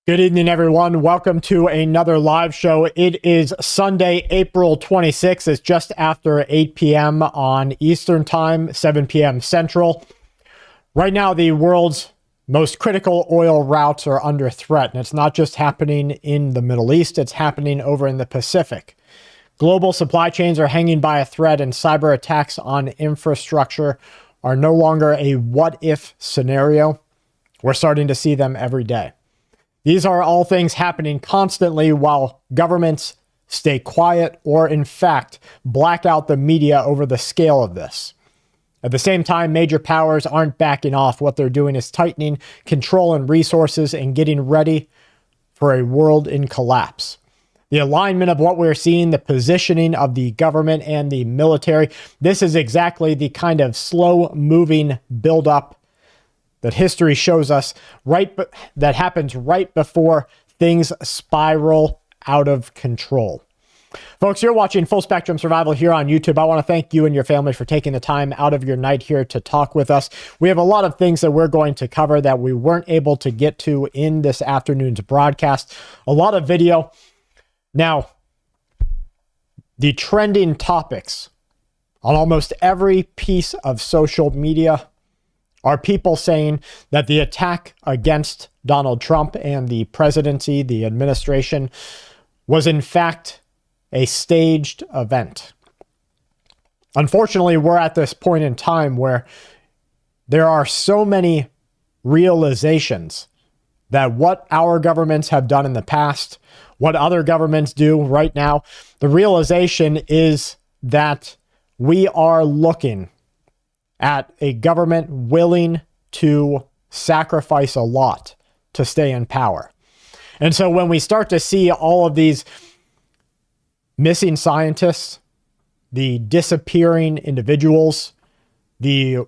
Good evening, everyone. Welcome to another live show. It is Sunday, April 26th. It's just after 8 p.m. on Eastern Time, 7 p.m. Central. Right now, the world's most critical oil routes are under threat, and it's not just happening in the Middle East, it's happening over in the Pacific. Global supply chains are hanging by a thread, and cyber attacks on infrastructure are no longer a what-if scenario. We're starting to see them every day. These are all things happening constantly while governments stay quiet or, in fact, black out the media over the scale of this. At the same time, major powers aren't backing off. What they're doing is tightening control and resources and getting ready for a world in collapse. The alignment of what we're seeing, the positioning of the government and the military, this is exactly the kind of slow-moving buildup that history shows us that happens right before things spiral out of control. Folks, you're watching Full Spectrum Survival here on YouTube. I want to thank you and your family for taking the time out of your night here to talk with us. We have a lot of things that we're going to cover that we weren't able to get to in this afternoon's broadcast. A lot of video. Now, the trending topics on almost every piece of social media are people saying that the attack against Donald Trump and the presidency, the administration, was in fact a staged event. Unfortunately, we're at this point in time where there are so many realizations that what our governments have done in the past, what other governments do right now, the realization is that we are looking at a government willing to sacrifice a lot to stay in power. And so when we start to see all of these missing scientists, the disappearing individuals, the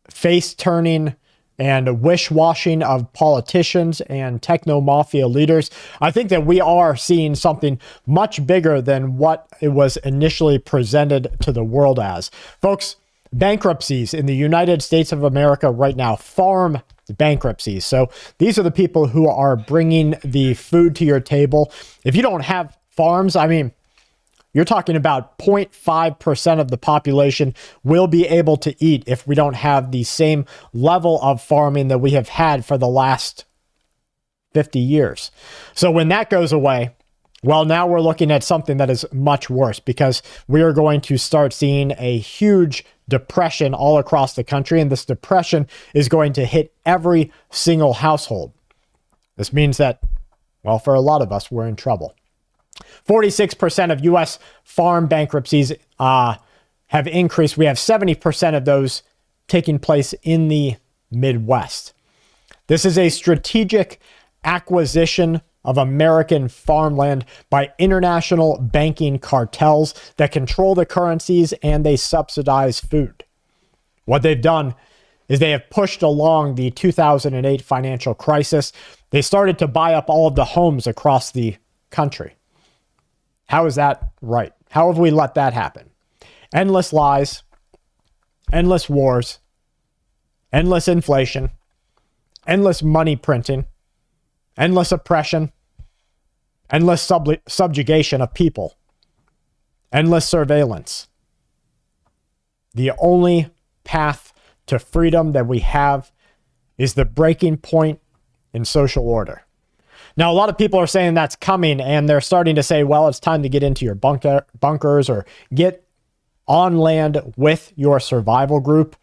face-turning and wish-washing of politicians and techno-mafia leaders, I think that we are seeing something much bigger than what it was initially presented to the world as. Folks, bankruptcies in the United States of America right now, farm bankruptcies. So these are the people who are bringing the food to your table. If you don't have farms, I mean, you're talking about 0.5% of the population will be able to eat if we don't have the same level of farming that we have had for the last 50 years. So when that goes away, well, now we're looking at something that is much worse because we are going to start seeing a huge depression all across the country, and this depression is going to hit every single household. This means that, well, for a lot of us, we're in trouble. 46% of U.S. farm bankruptcies have increased. We have 70% of those taking place in the Midwest. This is a strategic acquisition of American farmland by international banking cartels that control the currencies and they subsidize food. What they've done is they have pushed along the 2008 financial crisis. They started to buy up all of the homes across the country. How is that right? How have we let that happen? Endless lies, endless wars, endless inflation, endless money printing, endless oppression, endless subjugation of people, endless surveillance. The only path to freedom that we have is the breaking point in social order. Now, a lot of people are saying that's coming, and they're starting to say, well, it's time to get into your bunkers or get on land with your survival group.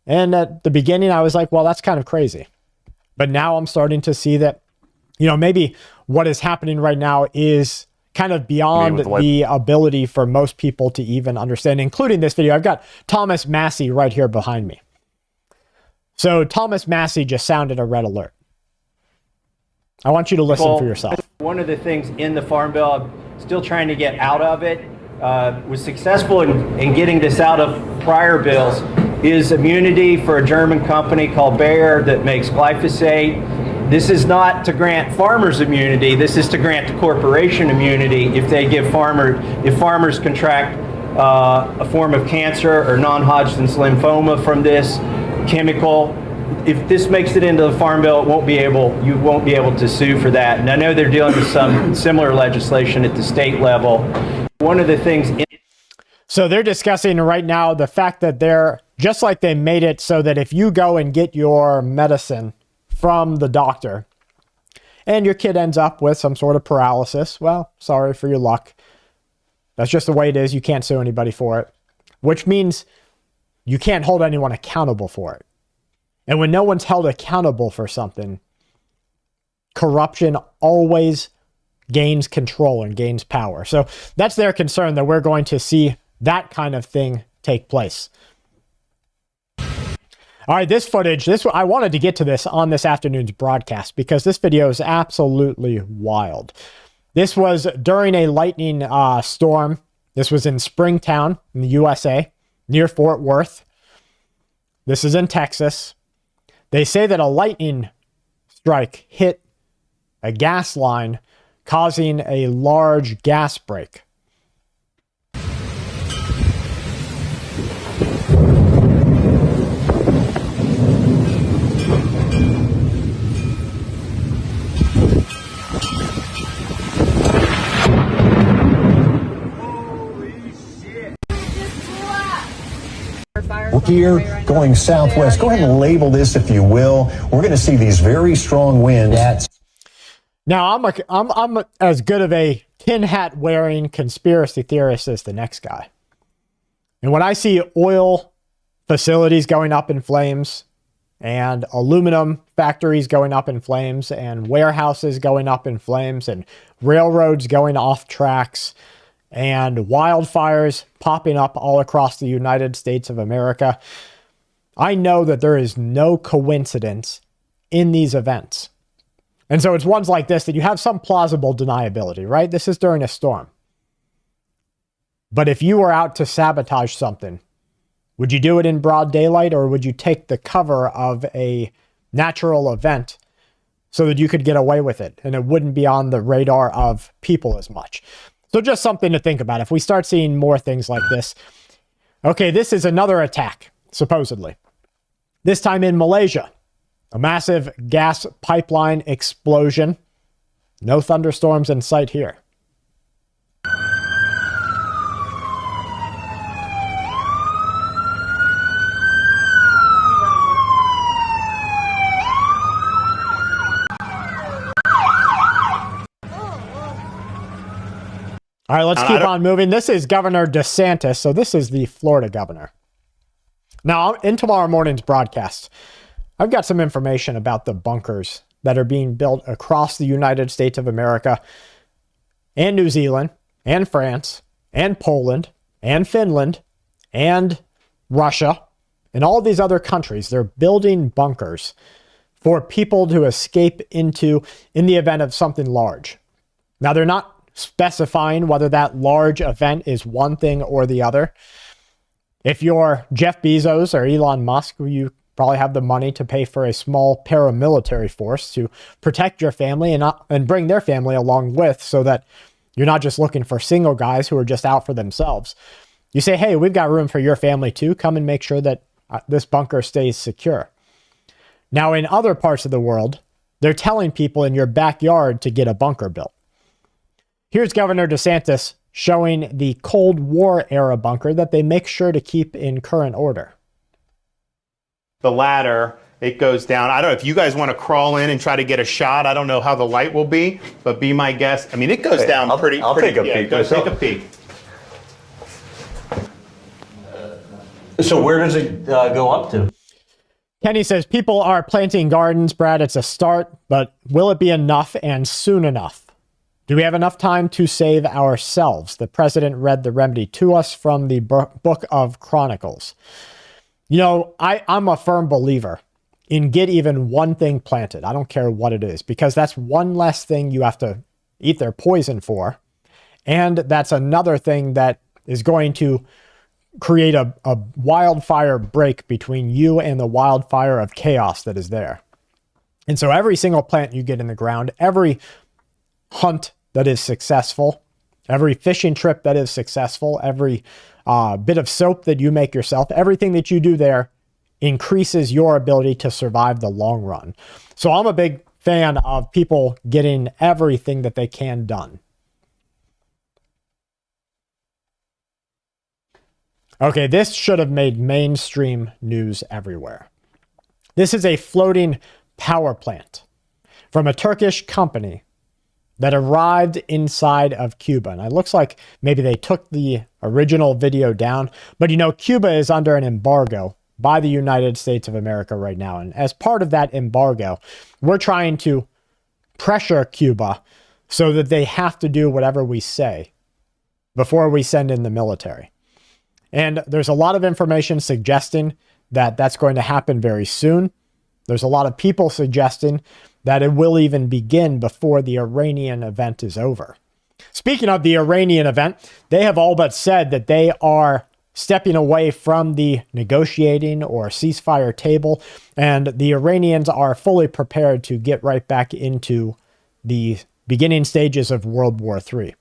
And at the beginning, I was like, well, that's kind of crazy. But now I'm starting to see that, maybe what is happening right now is kind of beyond the ability for most people to even understand, including this video. I've got Thomas Massey right here behind me. So Thomas Massey just sounded a red alert. I want you to listen for yourself. One of the things in the Farm Bill, I'm still trying to get out of it, was successful in getting this out of prior bills, is immunity for a German company called Bayer that makes glyphosate. This is not to grant farmers immunity. This is to grant the corporation immunity if they give if farmers contract a form of cancer or non-Hodgkin's lymphoma from this chemical. if this makes it into the Farm Bill, you won't be able to sue for that. And I know they're dealing with some similar legislation at the state level. One of the things... So they're discussing right now the fact that they're, just like they made it so that if you go and get your medicine from the doctor and your kid ends up with some sort of paralysis, well, sorry for your luck. That's just the way it is. You can't sue anybody for it, which means you can't hold anyone accountable for it. And when no one's held accountable for something, corruption always gains control and gains power. So that's their concern, that we're going to see that kind of thing take place. All right, this footage, I wanted to get to this on this afternoon's broadcast because this video is absolutely wild. This was during a lightning storm. This was in Springtown in the USA, near Fort Worth. This is in Texas. They say that a lightning strike hit a gas line, causing a large gas break. Here, going southwest. Go ahead and label this, if you will. We're going to see these very strong winds. Now, I'm as good of a tin hat wearing conspiracy theorist as the next guy. And when I see oil facilities going up in flames and aluminum factories going up in flames and warehouses going up in flames and railroads going off tracks and wildfires popping up all across the United States of America, I know that there is no coincidence in these events. And so it's ones like this that you have some plausible deniability, right? This is during a storm. But if you were out to sabotage something, would you do it in broad daylight, or would you take the cover of a natural event so that you could get away with it and it wouldn't be on the radar of people as much? So just something to think about if we start seeing more things like this. Okay, this is another attack, supposedly. This time in Malaysia. A massive gas pipeline explosion. No thunderstorms in sight here. All right, let's keep on moving. This is Governor DeSantis. So this is the Florida governor. Now, in tomorrow morning's broadcast, I've got some information about the bunkers that are being built across the United States of America and New Zealand and France and Poland and Finland and Russia and all these other countries. They're building bunkers for people to escape into in the event of something large. Now, they're not specifying whether that large event is one thing or the other. If you're Jeff Bezos or Elon Musk, you probably have the money to pay for a small paramilitary force to protect your family and bring their family along with, so that you're not just looking for single guys who are just out for themselves. You say, hey, we've got room for your family too. Come and make sure that this bunker stays secure. Now, in other parts of the world, they're telling people in your backyard to get a bunker built. Here's Governor DeSantis showing the Cold War era bunker that they make sure to keep in current order. The ladder, it goes down. I don't know if you guys want to crawl in and try to get a shot. I don't know how the light will be, but be my guest. I mean, it goes down pretty. I'll take a peek. Go take a peek. So where does it go up to? Kenny says, people are planting gardens, Brad. It's a start, but will it be enough and soon enough? Do we have enough time to save ourselves? The president read the remedy to us from the book of Chronicles. You know, I'm a firm believer in get even one thing planted. I don't care what it is, because that's one less thing you have to eat their poison for. And that's another thing that is going to create a wildfire break between you and the wildfire of chaos that is there. And so every single plant you get in the ground, every hunt that is successful, every fishing trip that is successful, every bit of soap that you make yourself, everything that you do there increases your ability to survive the long run. So I'm a big fan of people getting everything that they can done. Okay, this should have made mainstream news everywhere. This is a floating power plant from a Turkish company that arrived inside of Cuba. And it looks like maybe they took the original video down. But you know, Cuba is under an embargo by the United States of America right now. And as part of that embargo, we're trying to pressure Cuba so that they have to do whatever we say before we send in the military. And there's a lot of information suggesting that that's going to happen very soon. There's a lot of people suggesting that it will even begin before the Iranian event is over. Speaking of the Iranian event, they have all but said that they are stepping away from the negotiating or ceasefire table, and the Iranians are fully prepared to get right back into the beginning stages of World War III.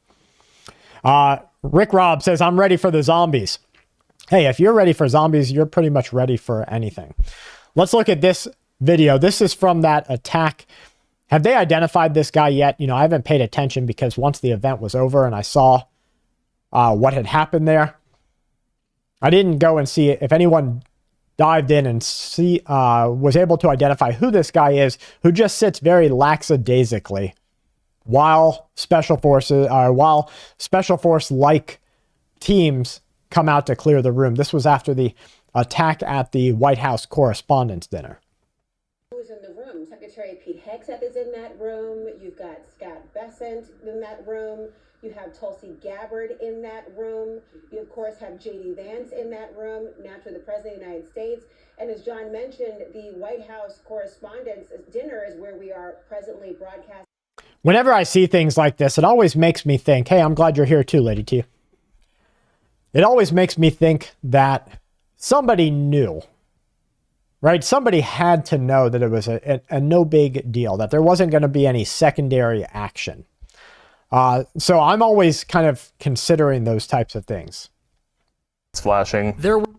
Rick Robb says, I'm ready for the zombies. Hey, if you're ready for zombies, you're pretty much ready for anything. Let's look at this video. This is from that attack. Have they identified this guy yet? You know, I haven't paid attention because once the event was over and I saw what had happened there, I didn't go and see if anyone dived in and was able to identify who this guy is, who just sits very lackadaisically while special force like teams come out to clear the room. This was after the attack at the White House Correspondents' Dinner. Who's in the room? Secretary Pete Hegseth is in that room. You've got Scott Bessent in that room. You have Tulsi Gabbard in that room. You, of course, have J.D. Vance in that room, naturally the President of the United States. And as John mentioned, the White House Correspondents' Dinner is where we are presently broadcasting. Whenever I see things like this, it always makes me think, hey, I'm glad you're here too, Lady T. It always makes me think that somebody knew, right? Somebody had to know that it was a no big deal, that there wasn't going to be any secondary action. So I'm always kind of considering those types of things. It's flashing.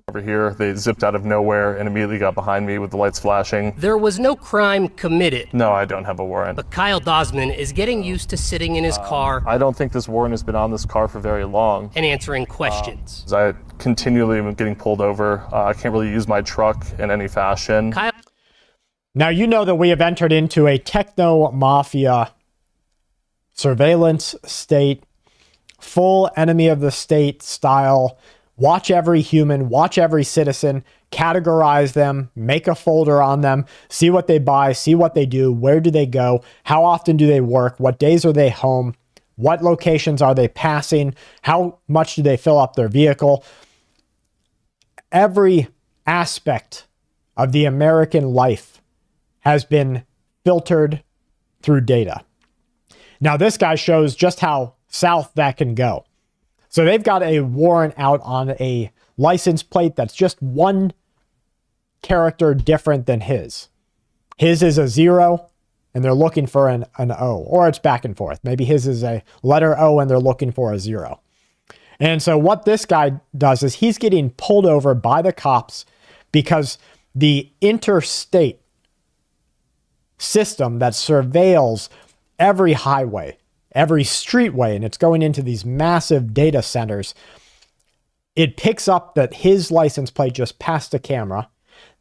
Over here, they zipped out of nowhere and immediately got behind me with the lights flashing. There was no crime committed. No, I don't have a warrant. But Kyle Dosman is getting used to sitting in his car. I don't think this warrant has been on this car for very long. And answering questions. I continually am getting pulled over. I can't really use my truck in any fashion. Now, you know that we have entered into a techno-mafia surveillance state, full enemy of the state style. Watch every human, watch every citizen, categorize them, make a folder on them, see what they buy, see what they do, where do they go, how often do they work, what days are they home, what locations are they passing, how much do they fill up their vehicle. Every aspect of the American life has been filtered through data. Now, this guy shows just how south that can go. So they've got a warrant out on a license plate that's just one character different than his. His is a 0, and they're looking for an O, or it's back and forth. Maybe his is a letter O, and they're looking for a 0. And so what this guy does is he's getting pulled over by the cops because the interstate system that surveils every highway, every streetway, and it's going into these massive data centers, it picks up that his license plate just passed a camera.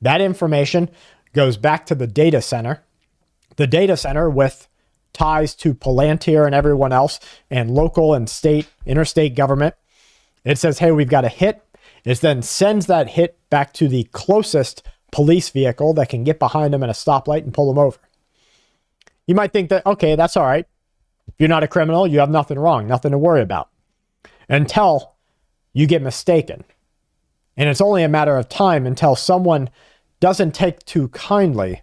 That information goes back to the data center. The data center, with ties to Palantir and everyone else, and local and state, interstate government, it says, hey, we've got a hit. It then sends that hit back to the closest police vehicle that can get behind them at a stoplight and pull them over. You might think that, okay, that's all right. If you're not a criminal, you have nothing wrong, nothing to worry about, until you get mistaken. And it's only a matter of time until someone doesn't take too kindly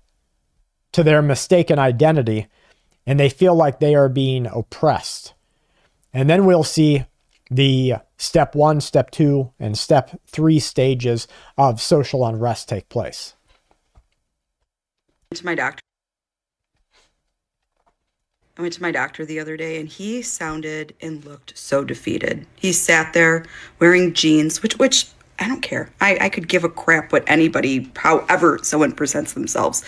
to their mistaken identity and they feel like they are being oppressed. And then we'll see the step 1, step 2, and step 3 stages of social unrest take place. To my doctor. I went to my doctor the other day and he sounded and looked so defeated. He sat there wearing jeans, which I don't care. I could give a crap what anybody, however someone presents themselves.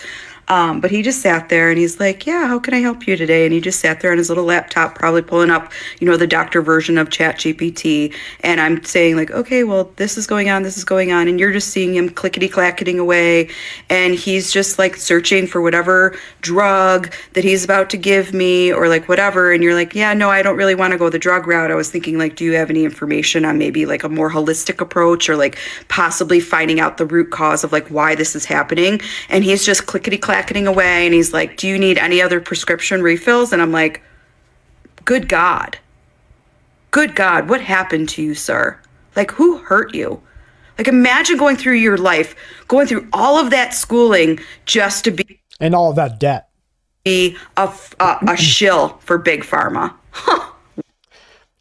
But he just sat there and he's like, yeah, how can I help you today? And he just sat there on his little laptop, probably pulling up, the doctor version of ChatGPT. And I'm saying like, okay, well, this is going on. And you're just seeing him clickety-clacketing away. And he's just like searching for whatever drug that he's about to give me or like whatever. And you're like, yeah, no, I don't really want to go the drug route. I was thinking like, do you have any information on maybe like a more holistic approach or like possibly finding out the root cause of like why this is happening? And he's just clickety-clacketing away and he's like, do you need any other prescription refills? And I'm like, good God, what happened to you, sir? Like, who hurt you? Like, imagine going through your life, going through all of that schooling just to be and all of that debt, be a shill for big pharma.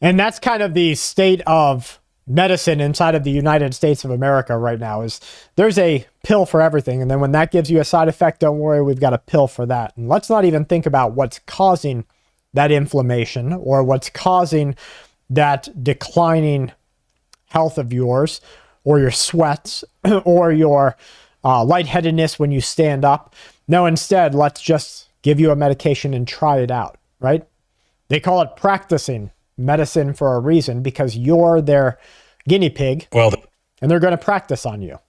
And that's kind of the state of medicine inside of the United States of America right now. Is there's a pill for everything, and then when that gives you a side effect, don't worry, we've got a pill for that. And let's not even think about what's causing that inflammation or what's causing that declining health of yours, or your sweats, or your lightheadedness when you stand up. No, instead, let's just give you a medication and try it out, right? They call it practicing medicine for a reason, because you're their guinea pig, and they're going to practice on you.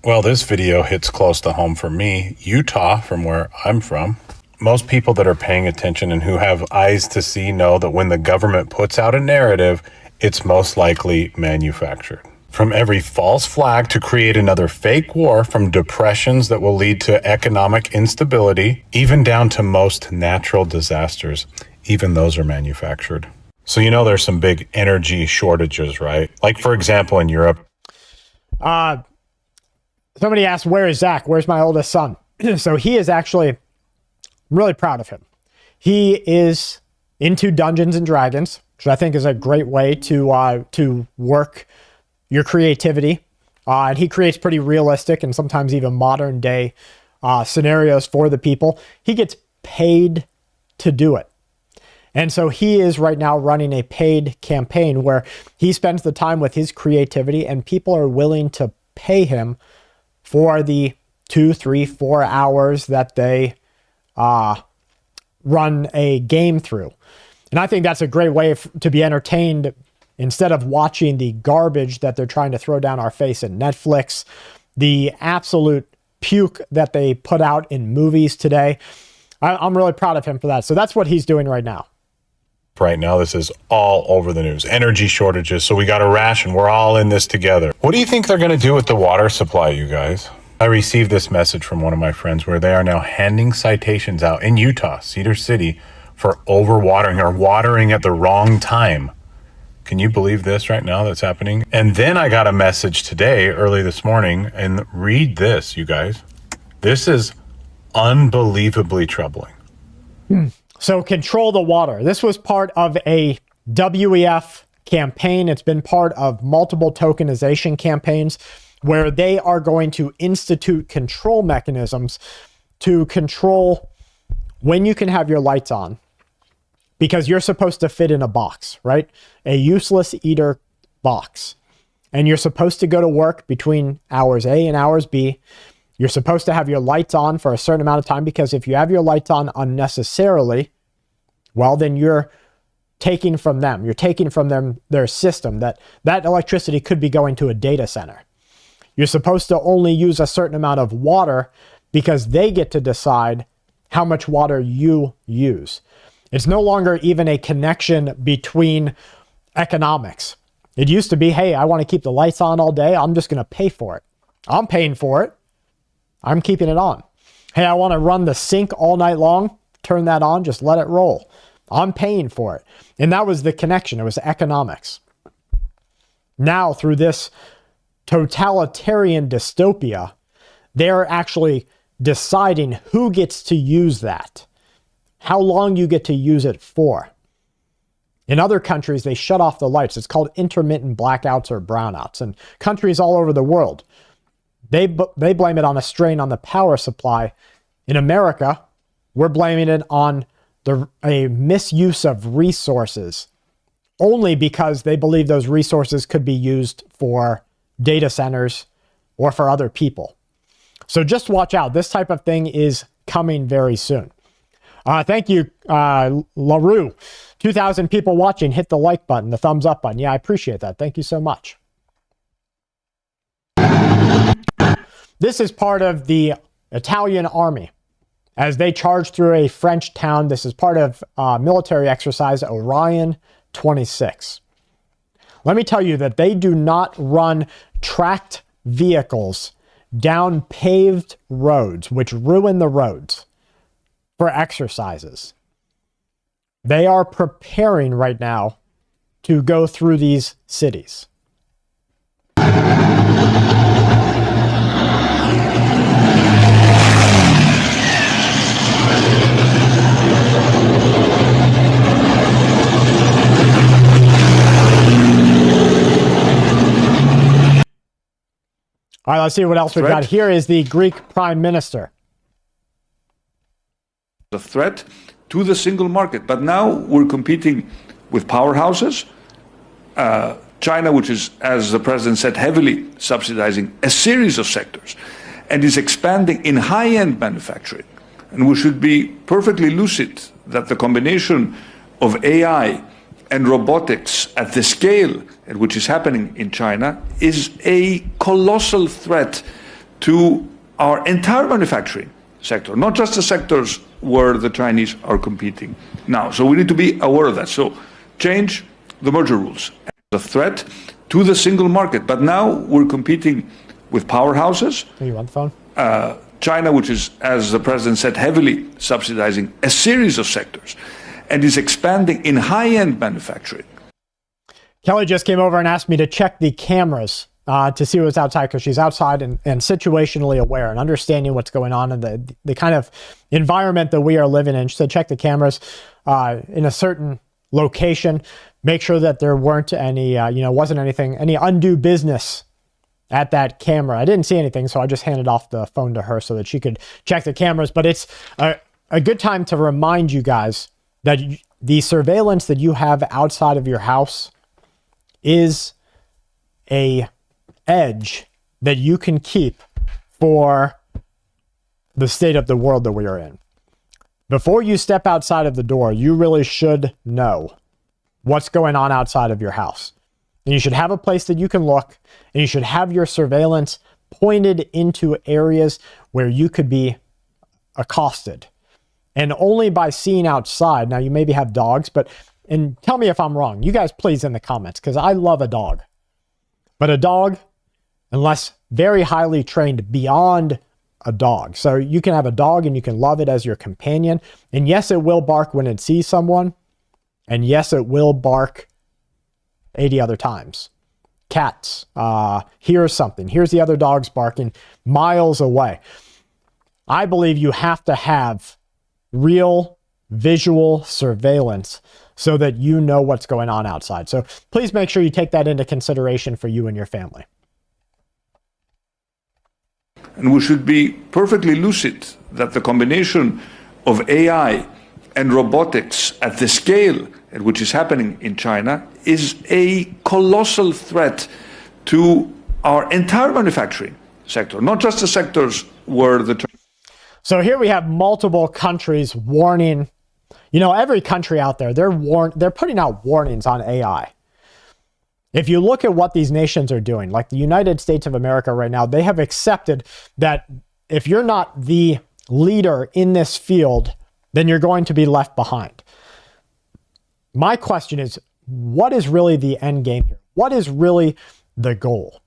Well, this video hits close to home for me. Utah, from where I'm from. Most people that are paying attention and who have eyes to see know that when the government puts out a narrative, it's most likely manufactured. From every false flag to create another fake war, from depressions that will lead to economic instability, even down to most natural disasters. Even those are manufactured. So there's some big energy shortages, right? Like, for example, in Europe. Somebody asked, where is Zach? Where's my oldest son? So he is actually, I'm really proud of him. He is into Dungeons and Dragons, which I think is a great way to work your creativity. And he creates pretty realistic and sometimes even modern day scenarios for the people. He gets paid to do it. And so he is right now running a paid campaign where he spends the time with his creativity, and people are willing to pay him for the 2, 3, 4 hours that they run a game through. And I think that's a great way to be entertained instead of watching the garbage that they're trying to throw down our face in Netflix, the absolute puke that they put out in movies today. I'm really proud of him for that. So that's what he's doing right now. Right now, this is all over the news. Energy shortages, so we got a ration. We're all in this together. What do you think they're going to do with the water supply, you guys? I received this message from one of my friends where they are now handing citations out in Utah, Cedar City, for overwatering or watering at the wrong time. Can you believe this right now that's happening? And then I got a message today, early this morning, and read this, you guys. This is unbelievably troubling. So control the water. This was part of a WEF campaign. It's been part of multiple tokenization campaigns where they are going to institute control mechanisms to control when you can have your lights on, because you're supposed to fit in a box, right? A useless eater box. And you're supposed to go to work between hours A and hours B. You're supposed to have your lights on for a certain amount of time, because if you have your lights on unnecessarily, well, then you're taking from them. You're taking from them their system. That electricity could be going to a data center. You're supposed to only use a certain amount of water because they get to decide how much water you use. It's no longer even a connection between economics. It used to be, hey, I want to keep the lights on all day. I'm just going to pay for it. I'm paying for it. I'm keeping it on. Hey, I want to run the sink all night long. Turn that on. Just let it roll. I'm paying for it. And that was the connection. It was economics. Now, through this totalitarian dystopia, they're actually deciding who gets to use that, how long you get to use it for. In other countries, they shut off the lights. It's called intermittent blackouts or brownouts. And countries all over the world, they blame it on a strain on the power supply. In America, we're blaming it on a misuse of resources only because they believe those resources could be used for data centers or for other people. So just watch out. This type of thing is coming very soon. Thank you, LaRue. 2,000 people watching. Hit the like button, the thumbs up button. Yeah, I appreciate that. Thank you so much. This is part of the Italian army as they charge through a French town. This is part of military exercise Orion 26. Let me tell you that they do not run tracked vehicles down paved roads, which ruin the roads, for exercises. They are preparing right now to go through these cities. All right, let's see what else we've got. Here is the Greek Prime Minister. The threat to the single market. But now we're competing with powerhouses. China, which is, as the president said, heavily subsidizing a series of sectors and is expanding in high-end manufacturing. And we should be perfectly lucid that the combination of AI and robotics at the scale at which is happening in China is a colossal threat to our entire manufacturing sector, not just the sectors where the Chinese are competing now. So we need to be aware of that. So change the merger rules. The threat to the single market. But now we're competing with powerhouses. Are you on the phone? China, which is, as the president said, heavily subsidizing a series of sectors and is expanding in high-end manufacturing. Kelly just came over and asked me to check the cameras to see what's outside, because she's outside and situationally aware and understanding what's going on in the kind of environment that we are living in. She said check the cameras in a certain location, make sure that there weren't any, wasn't anything, any undue business at that camera. I didn't see anything, so I just handed off the phone to her so that she could check the cameras. But it's a good time to remind you guys that the surveillance that you have outside of your house is a edge that you can keep for the state of the world that we are in. Before you step outside of the door, you really should know what's going on outside of your house. And you should have a place that you can look, and you should have your surveillance pointed into areas where you could be accosted. And only by seeing outside, now you maybe have dogs, and tell me if I'm wrong. You guys please in the comments, because I love a dog. But a dog, unless very highly trained beyond a dog. So you can have a dog and you can love it as your companion. And yes, it will bark when it sees someone. And yes, it will bark 80 other times. Cats, here's something. Here's the other dogs barking miles away. I believe you have to have real visual surveillance so that you know what's going on outside. So please make sure you take that into consideration for you and your family. And we should be perfectly lucid that the combination of AI and robotics at the scale at which is happening in China is a colossal threat to our entire manufacturing sector, not just the sectors where the... So here we have multiple countries warning. Every country out there, they're putting out warnings on AI. If you look at what these nations are doing, like the United States of America right now, they have accepted that if you're not the leader in this field, then you're going to be left behind. My question is, what is really the end game here? What is really the goal?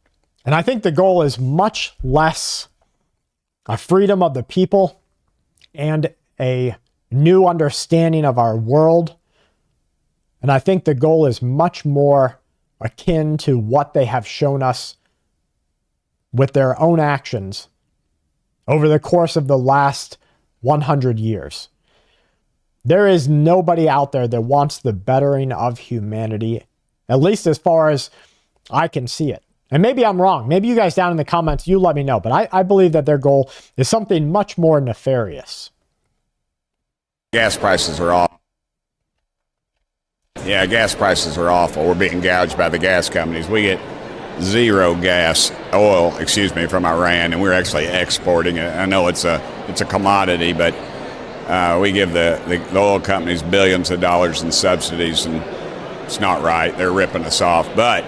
And I think the goal is much less a freedom of the people and a new understanding of our world. And I think the goal is much more akin to what they have shown us with their own actions over the course of the last 100 years. There is nobody out there that wants the bettering of humanity, at least as far as I can see it. And maybe I'm wrong. Maybe you guys down in the comments, you let me know. But I believe that their goal is something much more nefarious. Gas prices are off. Yeah, gas prices are awful. We're being gouged by the gas companies. We get zero oil, from Iran, and we're actually exporting it. I know it's a commodity, but we give the oil companies billions of dollars in subsidies, and it's not right. They're ripping us off. But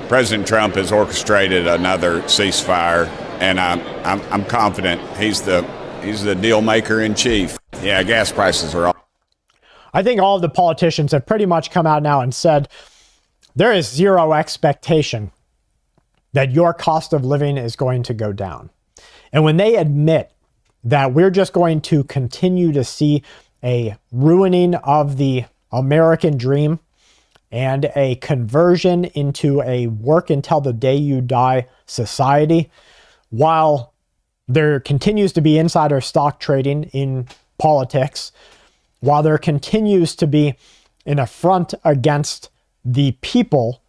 President Trump has orchestrated another ceasefire, and I'm confident he's the deal maker in chief. Yeah, gas prices are awful. I think all of the politicians have pretty much come out now and said there is zero expectation that your cost of living is going to go down. And when they admit that we're just going to continue to see a ruining of the American dream and a conversion into a work until the day you die society, while there continues to be insider stock trading in politics, while there continues to be an affront against the people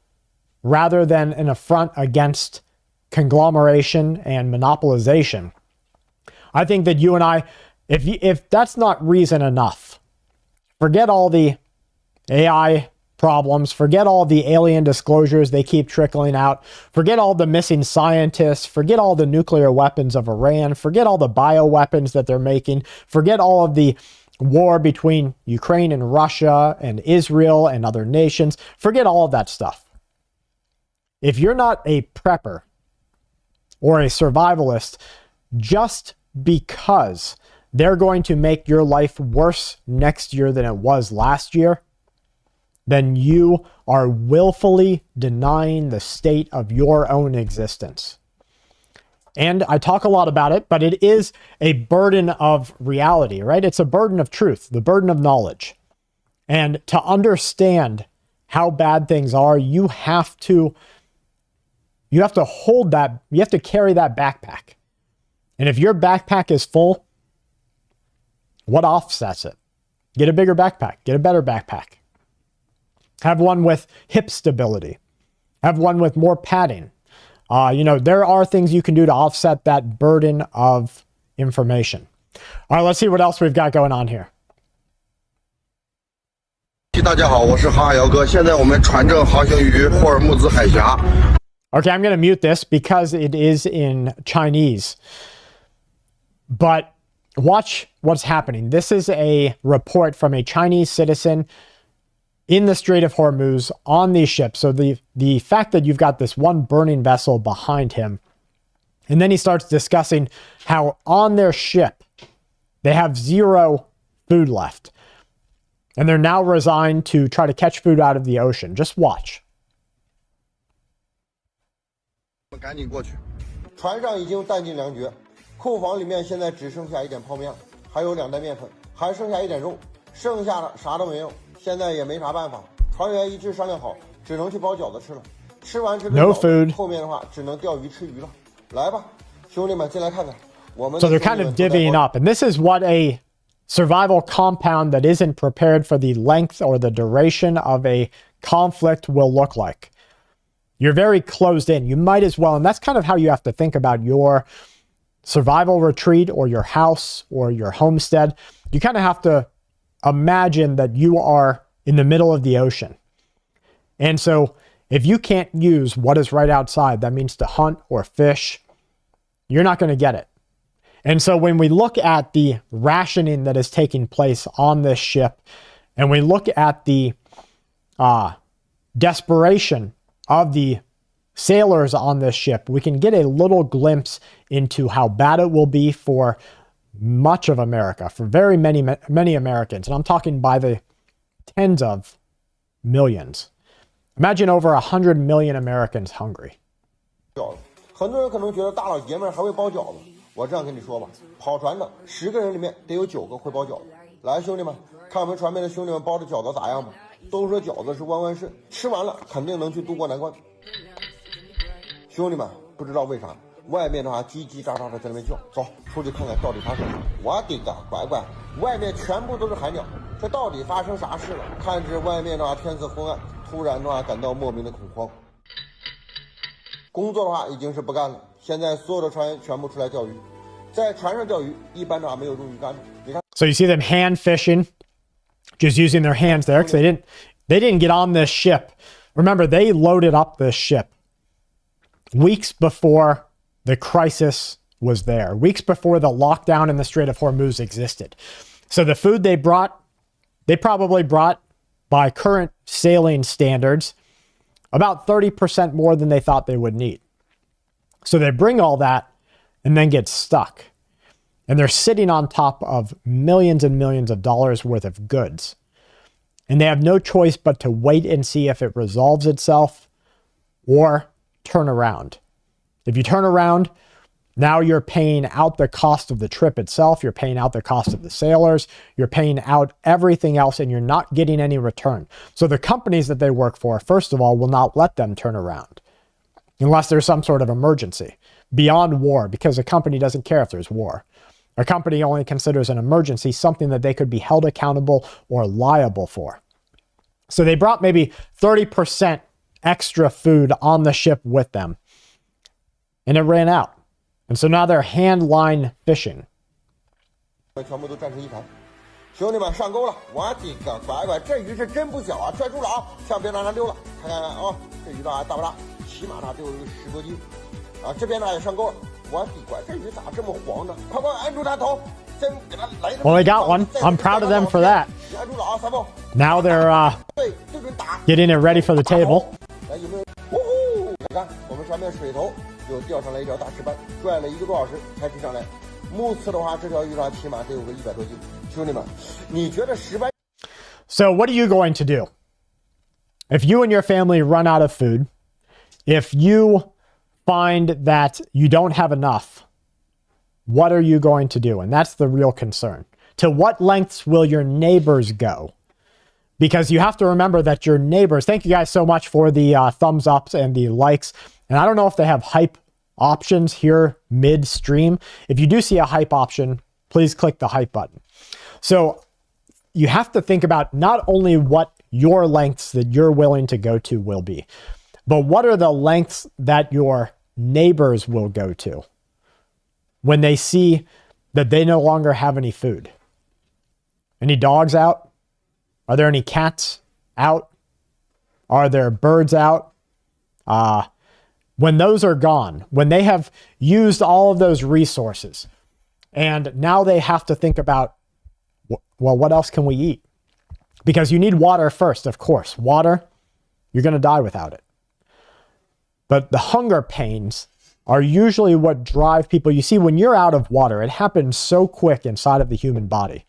rather than an affront against conglomeration and monopolization, I think that you and I, if that's not reason enough, forget all the AI problems, forget all the alien disclosures they keep trickling out, forget all the missing scientists, forget all the nuclear weapons of Iran, forget all the bioweapons that they're making, forget all of the war between Ukraine and Russia and Israel and other nations. Forget all of that stuff. If you're not a prepper or a survivalist, just because they're going to make your life worse next year than it was last year, then you are willfully denying the state of your own existence. And I talk a lot about it, but it is a burden of reality, right? It's a burden of truth, the burden of knowledge. And to understand how bad things are, you have to hold that, you have to carry that backpack. And if your backpack is full, what offsets it? Get a bigger backpack, get a better backpack. Have one with hip stability. Have one with more padding. There are things you can do to offset that burden of information. All right, let's see what else we've got going on here. 大家好，我是航海姚哥。现在我们船正航行于霍尔木兹海峡。 Okay, I'm going to mute this because it is in Chinese. But watch what's happening. This is a report from a Chinese citizen in the Strait of Hormuz on these ships. So the fact that you've got this one burning vessel behind him, and then he starts discussing how on their ship they have zero food left. And they're now resigned to try to catch food out of the ocean. Just watch. 赶紧过去，船上已经弹尽粮绝，库房里面现在只剩下一点泡面，还有2袋面粉，还剩下一点肉，剩下的啥都没有。现在也没啥办法，船员一致商量好，只能去包饺子吃了。吃完这顿饺子，后面的话只能钓鱼吃鱼了。来吧，兄弟们进来看看。So they're kind of divvying up, and this is what a survival compound that isn't prepared for the length or the duration of a conflict will look like. You're very closed in. You might as well, and that's kind of how you have to think about your survival retreat or your house or your homestead. You kind of have to imagine that you are in the middle of the ocean. And so if you can't use what is right outside, that means to hunt or fish, you're not going to get it. And so when we look at the rationing that is taking place on this ship, and we look at the desperation of the sailors on this ship, we can get a little glimpse into how bad it will be for much of America, for very many Americans. And I'm talking by the tens of millions. Imagine over 100 million Americans hungry. 很多人可能觉得大老爷们还会包饺子，我这样跟你说吧，跑船的10个人里面得有9个会包饺子。来，兄弟们，看我们船边的兄弟们包的饺子咋样吧？都说饺子是万万顺，吃完了肯定能去渡过难关。兄弟们，不知道为啥，外面的话叽叽喳喳的在那边叫，走，出去看看到底发生啥。我的个乖乖，外面全部都是海鸟，这到底发生啥事了？看着外面的话天色昏暗，突然的话感到莫名的恐慌。工作的话已经是不干了，现在所有的船员全部出来钓鱼，在船上钓鱼一般的话没有用鱼竿的。你看。So you see them hand fishing, just using their hands there because they didn't They didn't get on this ship. Remember, they loaded up this ship weeks before the crisis was there, weeks before the lockdown in the Strait of Hormuz existed. So the food they brought, they probably brought, by current sailing standards, about 30% more than they thought they would need. So they bring all that and then get stuck. And they're sitting on top of millions and millions of dollars worth of goods. And they have no choice but to wait and see if it resolves itself or turn around. If you turn around, now you're paying out the cost of the trip itself. You're paying out the cost of the sailors. You're paying out everything else, and you're not getting any return. So the companies that they work for, first of all, will not let them turn around unless there's some sort of emergency beyond war, because a company doesn't care if there's war. A company only considers an emergency something that they could be held accountable or liable for. So they brought maybe 30% extra food on the ship with them, and it ran out. And so now they're hand line fishing. 全部都站成一排，兄弟们上钩了！我的个乖乖，这鱼是真不小啊！拽住了啊，千万别让它溜了。看看看啊，这鱼大大不大？起码它得有个10多斤啊！这边呢也上钩了。我的乖，这鱼咋这么黄呢？快快按住它头，真给它来。Well, they got one. I'm proud of them for that. 按住了啊，三宝。Now they're 对，对准打。getting it ready for the table. 来，有没有？呼呼！你看，我们船面水头又钓上来一条大石斑，拽了1个多小时才提上来。目测的话，这条鱼上起码得有个100多斤。兄弟们，你觉得石斑？ So what are you going to do? If you and your family run out of food, if you find that you don't have enough, what are you going to do? And that's the real concern. To what lengths will your neighbors go? Because you have to remember that your neighbors, thank you guys so much for the thumbs ups and the likes. And I don't know if they have hype options here midstream. If you do see a hype option, please click the hype button. So you have to think about not only what your lengths that you're willing to go to will be, but what are the lengths that your neighbors will go to when they see that they no longer have any food? Any dogs out? Are there any cats out? Are there birds out? When those are gone, when they have used all of those resources, and now they have to think about, well, what else can we eat? Because you need water first, of course. Water, you're going to die without it. But the hunger pains are usually what drive people. You see, when you're out of water, it happens so quick inside of the human body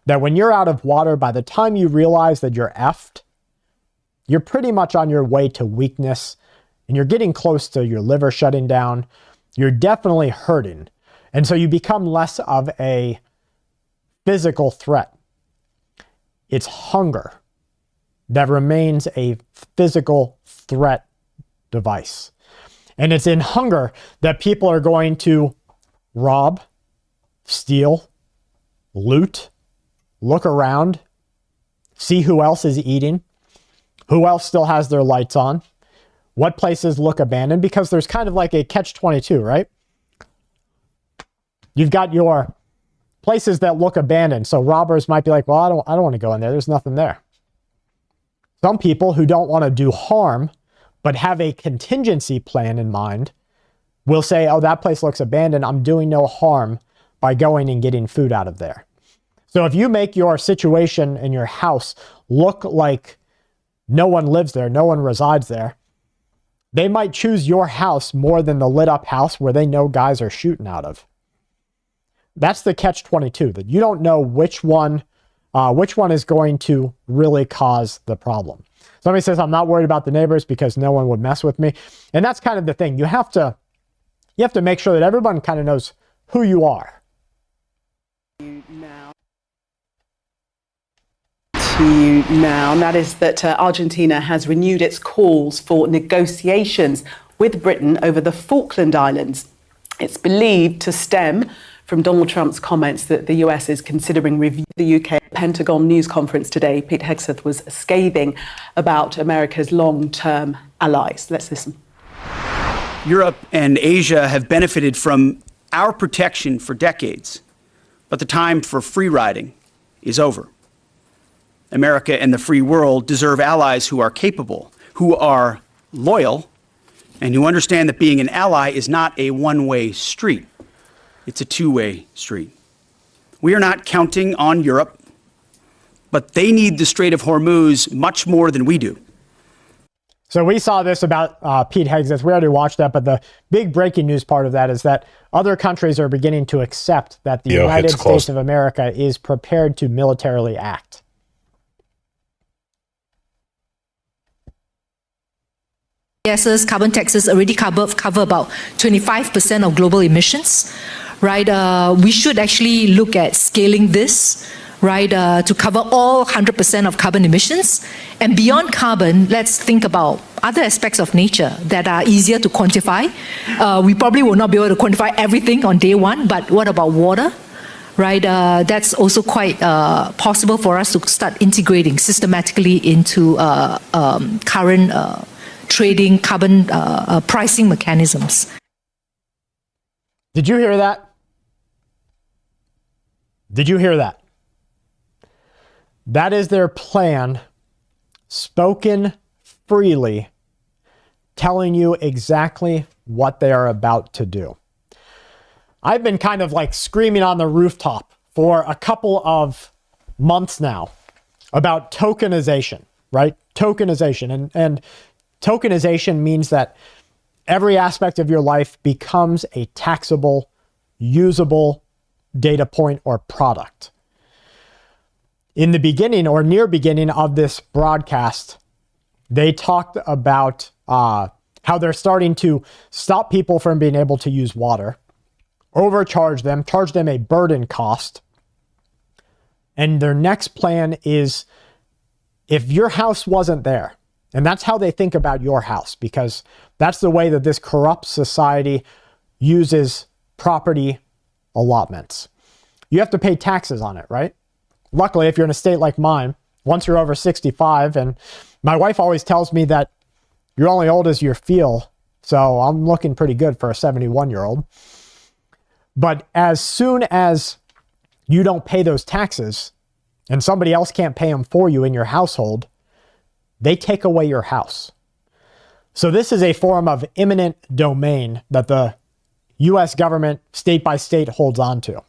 that when you're out of water, by the time you realize that you're effed, you're pretty much on your way to weakness, and you're getting close to your liver shutting down. You're definitely hurting. And so you become less of a physical threat. It's hunger that remains a physical threat device. And it's in hunger that people are going to rob, steal, loot, look around, see who else is eating, who else still has their lights on, what places look abandoned, because there's kind of like a catch-22, right? You've got your places that look abandoned. So robbers might be like, well, I don't want to go in there. There's nothing there. Some people who don't want to do harm, but have a contingency plan in mind, will say, oh, that place looks abandoned. I'm doing no harm by going and getting food out of there. So if you make your situation in your house look like no one lives there, no one resides there, they might choose your house more than the lit up house where they know guys are shooting out of. That's the catch-22, that you don't know which one is going to really cause the problem. Somebody says, I'm not worried about the neighbors because no one would mess with me. And that's kind of the thing. You have to make sure that everyone kind of knows who you are. Now, and that is that Argentina has renewed its calls for negotiations with Britain over the Falkland Islands. It's believed to stem from Donald Trump's comments that the US is considering reviewing the UK Pentagon news conference today. Pete Hegseth was scathing about America's long-term allies. Let's listen. Europe and Asia have benefited from our protection for decades, but the time for free riding is over. America and the free world deserve allies who are capable, who are loyal, and who understand that being an ally is not a one-way street. It's a two-way street. We are not counting on Europe, but they need the Strait of Hormuz much more than we do. So we saw this about Pete Hegseth. We already watched that, but the big breaking news part of that is that other countries are beginning to accept that the United States of America is prepared to militarily act. Gases, carbon taxes already cover about 25% of global emissions, right? We should actually look at scaling this, right, to cover all 100% of carbon emissions. And beyond carbon, let's think about other aspects of nature that are easier to quantify. We probably will not be able to quantify everything on day one, but what about water? Right, that's also quite possible for us to start integrating systematically into current trading carbon pricing mechanisms. Did you hear that? Did you hear that? That is their plan, spoken freely, telling you exactly what they are about to do. I've been kind of like screaming on the rooftop for a couple of months now about tokenization, right? Tokenization. And tokenization means that every aspect of your life becomes a taxable, usable data point or product. In the beginning or near beginning of this broadcast, they talked about how they're starting to stop people from being able to use water, overcharge them, charge them a burden cost. And their next plan is if your house wasn't there, and that's how they think about your house, because that's the way that this corrupt society uses property allotments. You have to pay taxes on it, right? Luckily, if you're in a state like mine, once you're over 65, and my wife always tells me that you're only old as you feel, so I'm looking pretty good for a 71-year-old. But as soon as you don't pay those taxes, and somebody else can't pay them for you in your household, they take away your house. So this is a form of eminent domain that the US government, state by state, holds on to.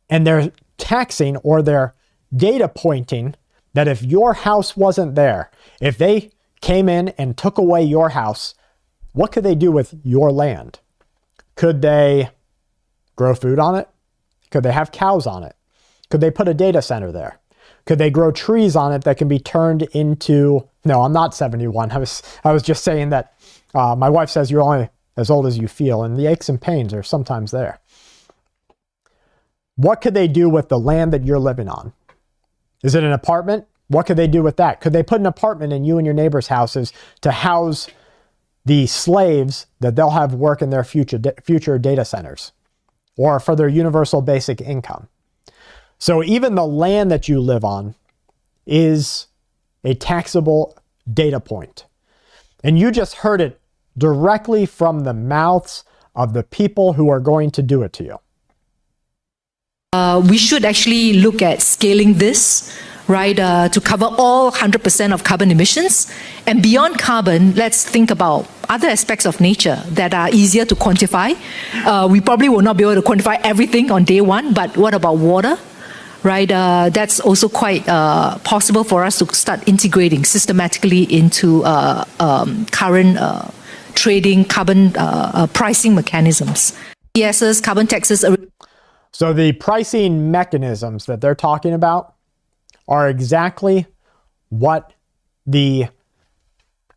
And they're taxing, or they're data pointing, that if your house wasn't there, if they came in and took away your house, what could they do with your land? Could they grow food on it? Could they have cows on it? Could they put a data center there? Could they grow trees on it that can be turned into... No, I'm not 71. I was just saying that my wife says you're only as old as you feel, and the aches and pains are sometimes there. What could they do with the land that you're living on? Is it an apartment? What could they do with that? Could they put an apartment in you and your neighbors' houses to house the slaves that they'll have work in their future data centers, or for their universal basic income? So even the land that you live on is a taxable data point. And you just heard it directly from the mouths of the people who are going to do it to you. We should actually look at scaling this, right, to cover all 100% of carbon emissions. And beyond carbon, let's think about other aspects of nature that are easier to quantify. We probably will not be able to quantify everything on day one, but what about water? Right, that's also quite possible for us to start integrating systematically into current trading carbon pricing mechanisms. Gases, carbon taxes. So the pricing mechanisms that they're talking about are exactly what the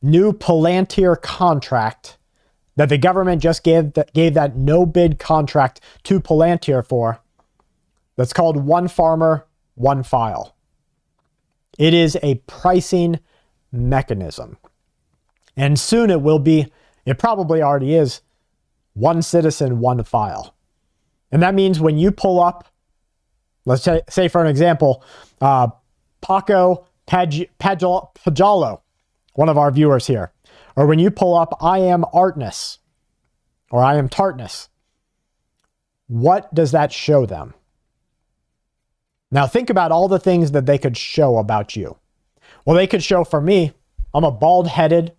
new Palantir contract that the government just gave that no bid contract to Palantir for. That's called One Farmer, One File. It is a pricing mechanism. And soon it will be, it probably already is, one citizen, one file. And that means when you pull up, let's say for an example, Paco Pajalo, one of our viewers here, or when you pull up I am Artness, or I am Tartness, what does that show them? Now think about all the things that they could show about you. Well, they could show for me, I'm a bald-headed,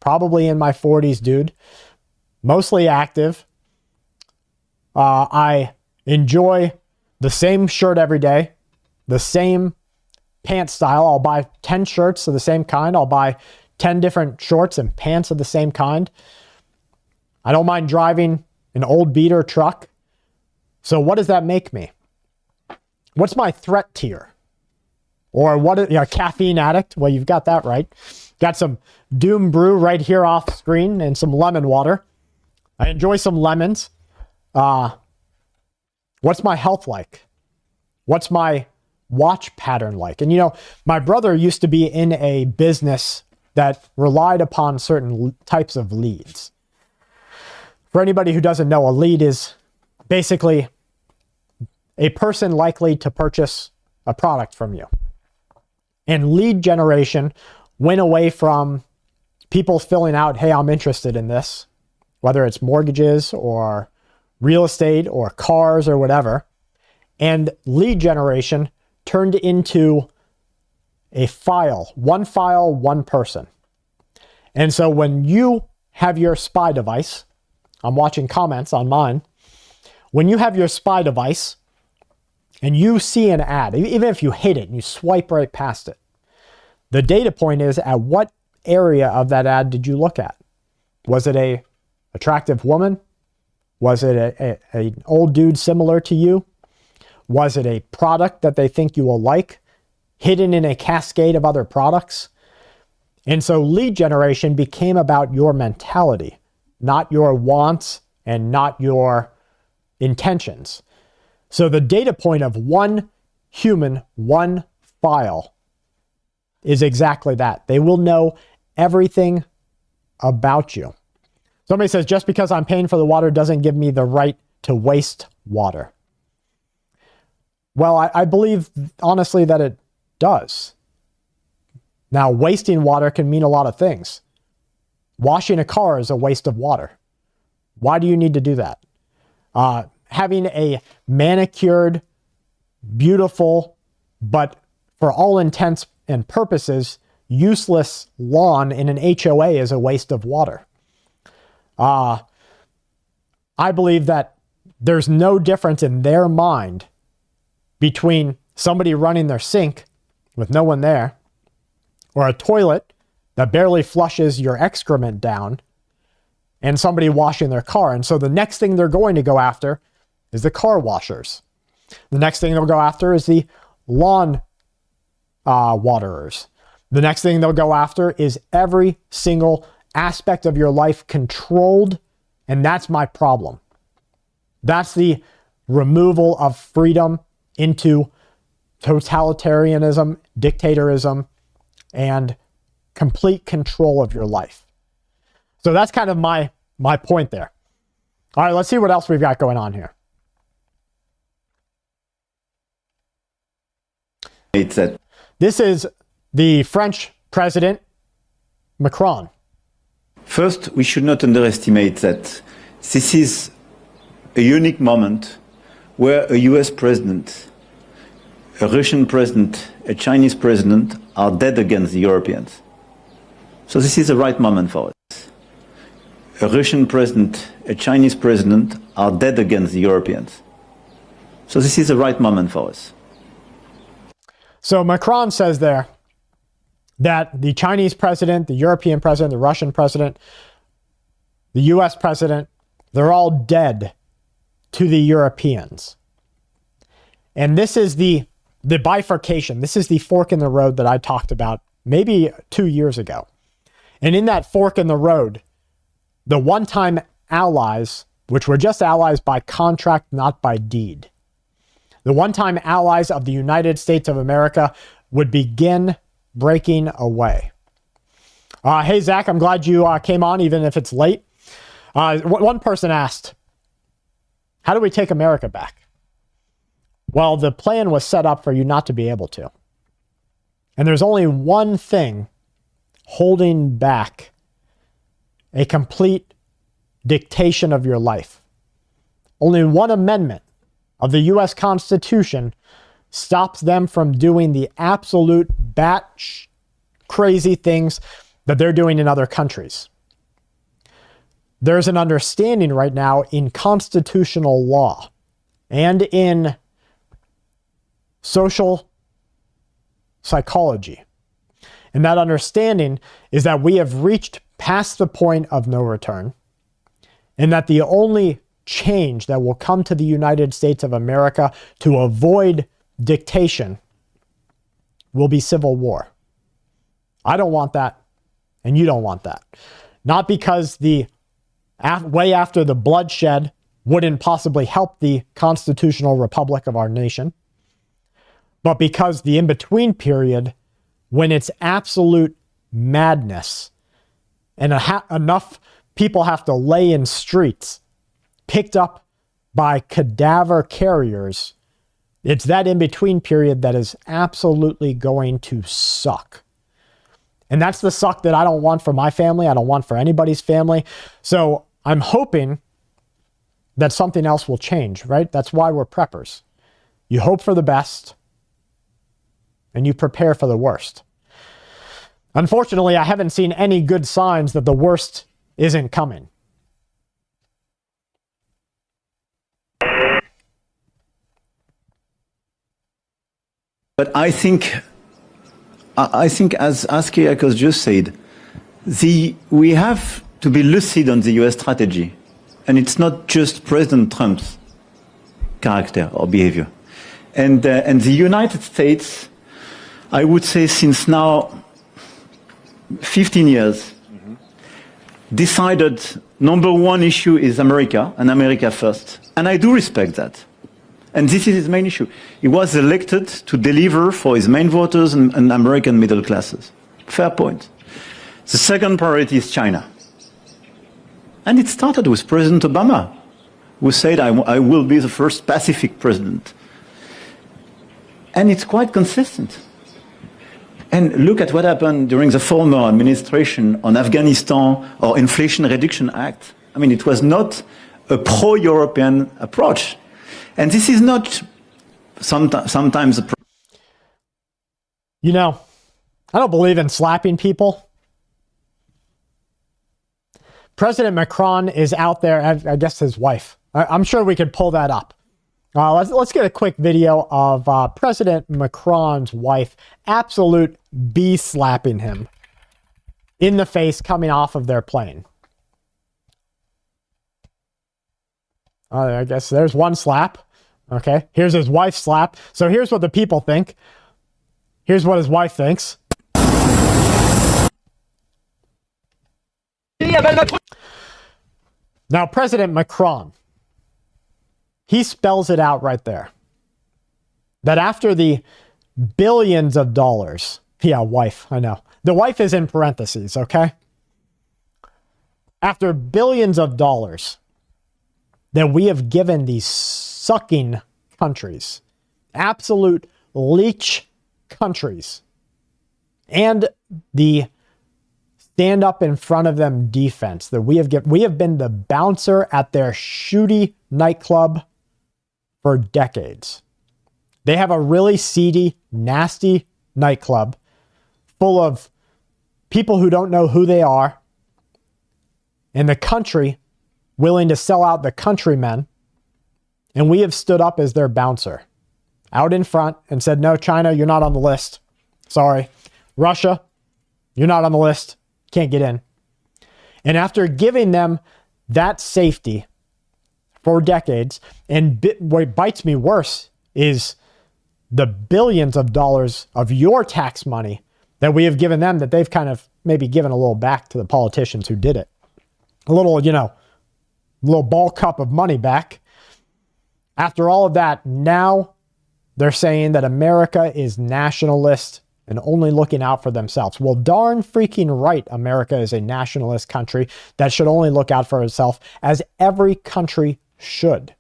probably in my 40s dude, mostly active. I enjoy the same shirt every day, the same pant style. I'll buy 10 shirts of the same kind. I'll buy 10 different shorts and pants of the same kind. I don't mind driving an old beater truck. So what does that make me? What's my threat tier? Or what is, caffeine addict? Well, you've got that right. Got some Doom Brew right here off screen and some lemon water. I enjoy some lemons. What's my health like? What's my watch pattern like? And my brother used to be in a business that relied upon certain types of leads. For anybody who doesn't know, a lead is basically a person likely to purchase a product from you. And lead generation went away from people filling out, hey, I'm interested in this, whether it's mortgages or real estate or cars or whatever. And lead generation turned into a file, one person. And so when you have your spy device, I'm watching comments on mine, when you have your spy device and you see an ad, even if you hate it and you swipe right past it, the data point is at what area of that ad did you look at? Was it a attractive woman? Was it an old dude similar to you? Was it a product that they think you will like, hidden in a cascade of other products? And so lead generation became about your mentality, not your wants and not your intentions. So the data point of one human, one file is exactly that. They will know everything about you. Somebody says, just because I'm paying for the water doesn't give me the right to waste water. Well, I believe honestly that it does. Now, wasting water can mean a lot of things. Washing a car is a waste of water. Why do you need to do that? Having a manicured, beautiful, but for all intents and purposes, useless lawn in an HOA is a waste of water. I believe that there's no difference in their mind between somebody running their sink with no one there, or a toilet that barely flushes your excrement down, and somebody washing their car. And so the next thing they're going to go after is the car washers. The next thing they'll go after is the lawn waterers. The next thing they'll go after is every single aspect of your life controlled, and that's my problem. That's the removal of freedom into totalitarianism, dictatorism, and complete control of your life. So that's kind of my point there. All right, let's see what else we've got going on here. This is the French president, Macron. First, we should not underestimate that this is a unique moment where a US president, a Russian president, a Chinese president are dead against the Europeans. So this is the right moment for us. A Russian president, a Chinese president are dead against the Europeans. So this is the right moment for us. So Macron says there that the Chinese president, the European president, the Russian president, the US president, they're all dead to the Europeans. And this is the bifurcation. This is the fork in the road that I talked about maybe 2 years ago. And in that fork in the road, the one-time allies, which were just allies by contract, not by deed, the one-time allies of the United States of America would begin breaking away. Hey, Zach, I'm glad you came on, even if it's late. One person asked, how do we take America back? Well, the plan was set up for you not to be able to. And there's only one thing holding back a complete dictation of your life. Only one amendment of the U.S. Constitution stops them from doing the absolute crazy things that they're doing in other countries. There's an understanding right now in constitutional law and in social psychology. And that understanding is that we have reached past the point of no return, and that the only change that will come to the United States of America to avoid dictation will be civil war. I don't want that, and you don't want that. Not because the way after the bloodshed wouldn't possibly help the constitutional republic of our nation, but because the in-between period, when it's absolute madness and enough people have to lay in streets picked up by cadaver carriers, it's that in-between period that is absolutely going to suck. And that's the suck that I don't want for my family. I don't want for anybody's family. So I'm hoping that something else will change, right? That's why we're preppers. You hope for the best and you prepare for the worst. Unfortunately, I haven't seen any good signs that the worst isn't coming. But I think as Kyriakos just said, we have to be lucid on the US strategy. And it's not just President Trump's character or behavior. And the United States, I would say since now 15 years, decided number one issue is America, and America first. And I do respect that. And this is his main issue. He was elected to deliver for his main voters and American middle classes. Fair point. The second priority is China. And it started with President Obama, who said, I will be the first Pacific president. And it's quite consistent. And look at what happened during the former administration on Afghanistan or Inflation Reduction Act. I mean, it was not a pro-European approach. And this is not sometimes a You know, I don't believe in slapping people. President Macron is out there, I guess his wife. I'm sure we could pull that up. Let's get a quick video of President Macron's wife absolute slapping him in the face coming off of their plane. I guess there's one slap. Okay, here's his wife's slap. So here's what the people think. Here's what his wife thinks. Now, President Macron, he spells it out right there. That after the billions of dollars, yeah, wife, I know. The wife is in parentheses, okay? After billions of dollars that we have given these sucking countries, absolute leech countries, and the stand up in front of them defense that we have been the bouncer at their shooty nightclub for decades. They have a really seedy, nasty nightclub full of people who don't know who they are, and the country willing to sell out the countrymen. And we have stood up as their bouncer out in front and said, no, China, you're not on the list. Sorry. Russia, you're not on the list. Can't get in. And after giving them that safety for decades, and what bites me worse is the billions of dollars of your tax money that we have given them that they've kind of maybe given a little back to the politicians who did it. A little, little ball cup of money back. After all of that, now they're saying that America is nationalist and only looking out for themselves. Well, darn freaking right, America is a nationalist country that should only look out for itself, as every country should.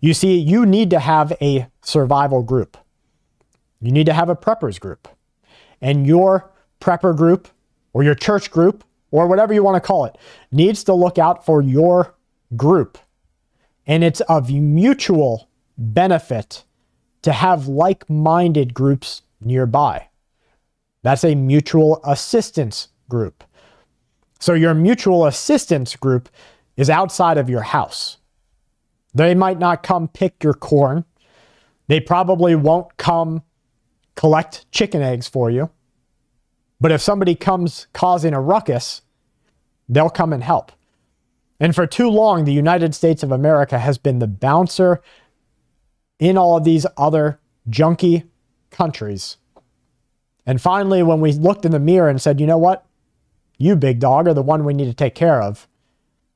You see, you need to have a survival group. You need to have a preppers group. And your prepper group, or your church group, or whatever you want to call it, needs to look out for your group. And it's of mutual benefit to have like-minded groups nearby. That's a mutual assistance group. So your mutual assistance group is outside of your house. They might not come pick your corn. They probably won't come collect chicken eggs for you. But if somebody comes causing a ruckus, they'll come and help. And for too long, the United States of America has been the bouncer in all of these other junky countries. And finally, when we looked in the mirror and said, you know what? You, big dog, are the one we need to take care of.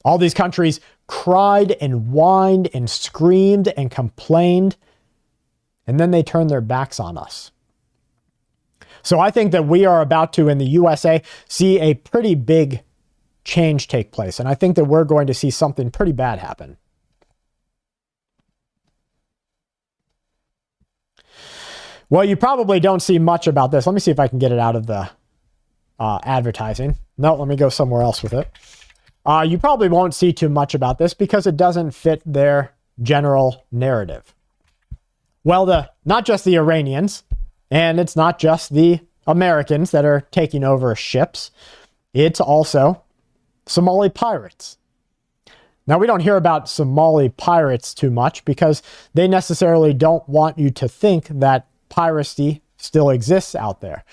All these countries cried and whined and screamed and complained, and then they turned their backs on us. So I think that we are about to, in the USA, see a pretty big change take place. And I think that we're going to see something pretty bad happen. Well, you probably don't see much about this. Let me see if I can get it out of the advertising. No, let me go somewhere else with it. You probably won't see too much about this because it doesn't fit their general narrative. Well, not just the Iranians, and it's not just the Americans that are taking over ships. It's also Somali pirates. Now, we don't hear about Somali pirates too much because they necessarily don't want you to think that piracy still exists out there.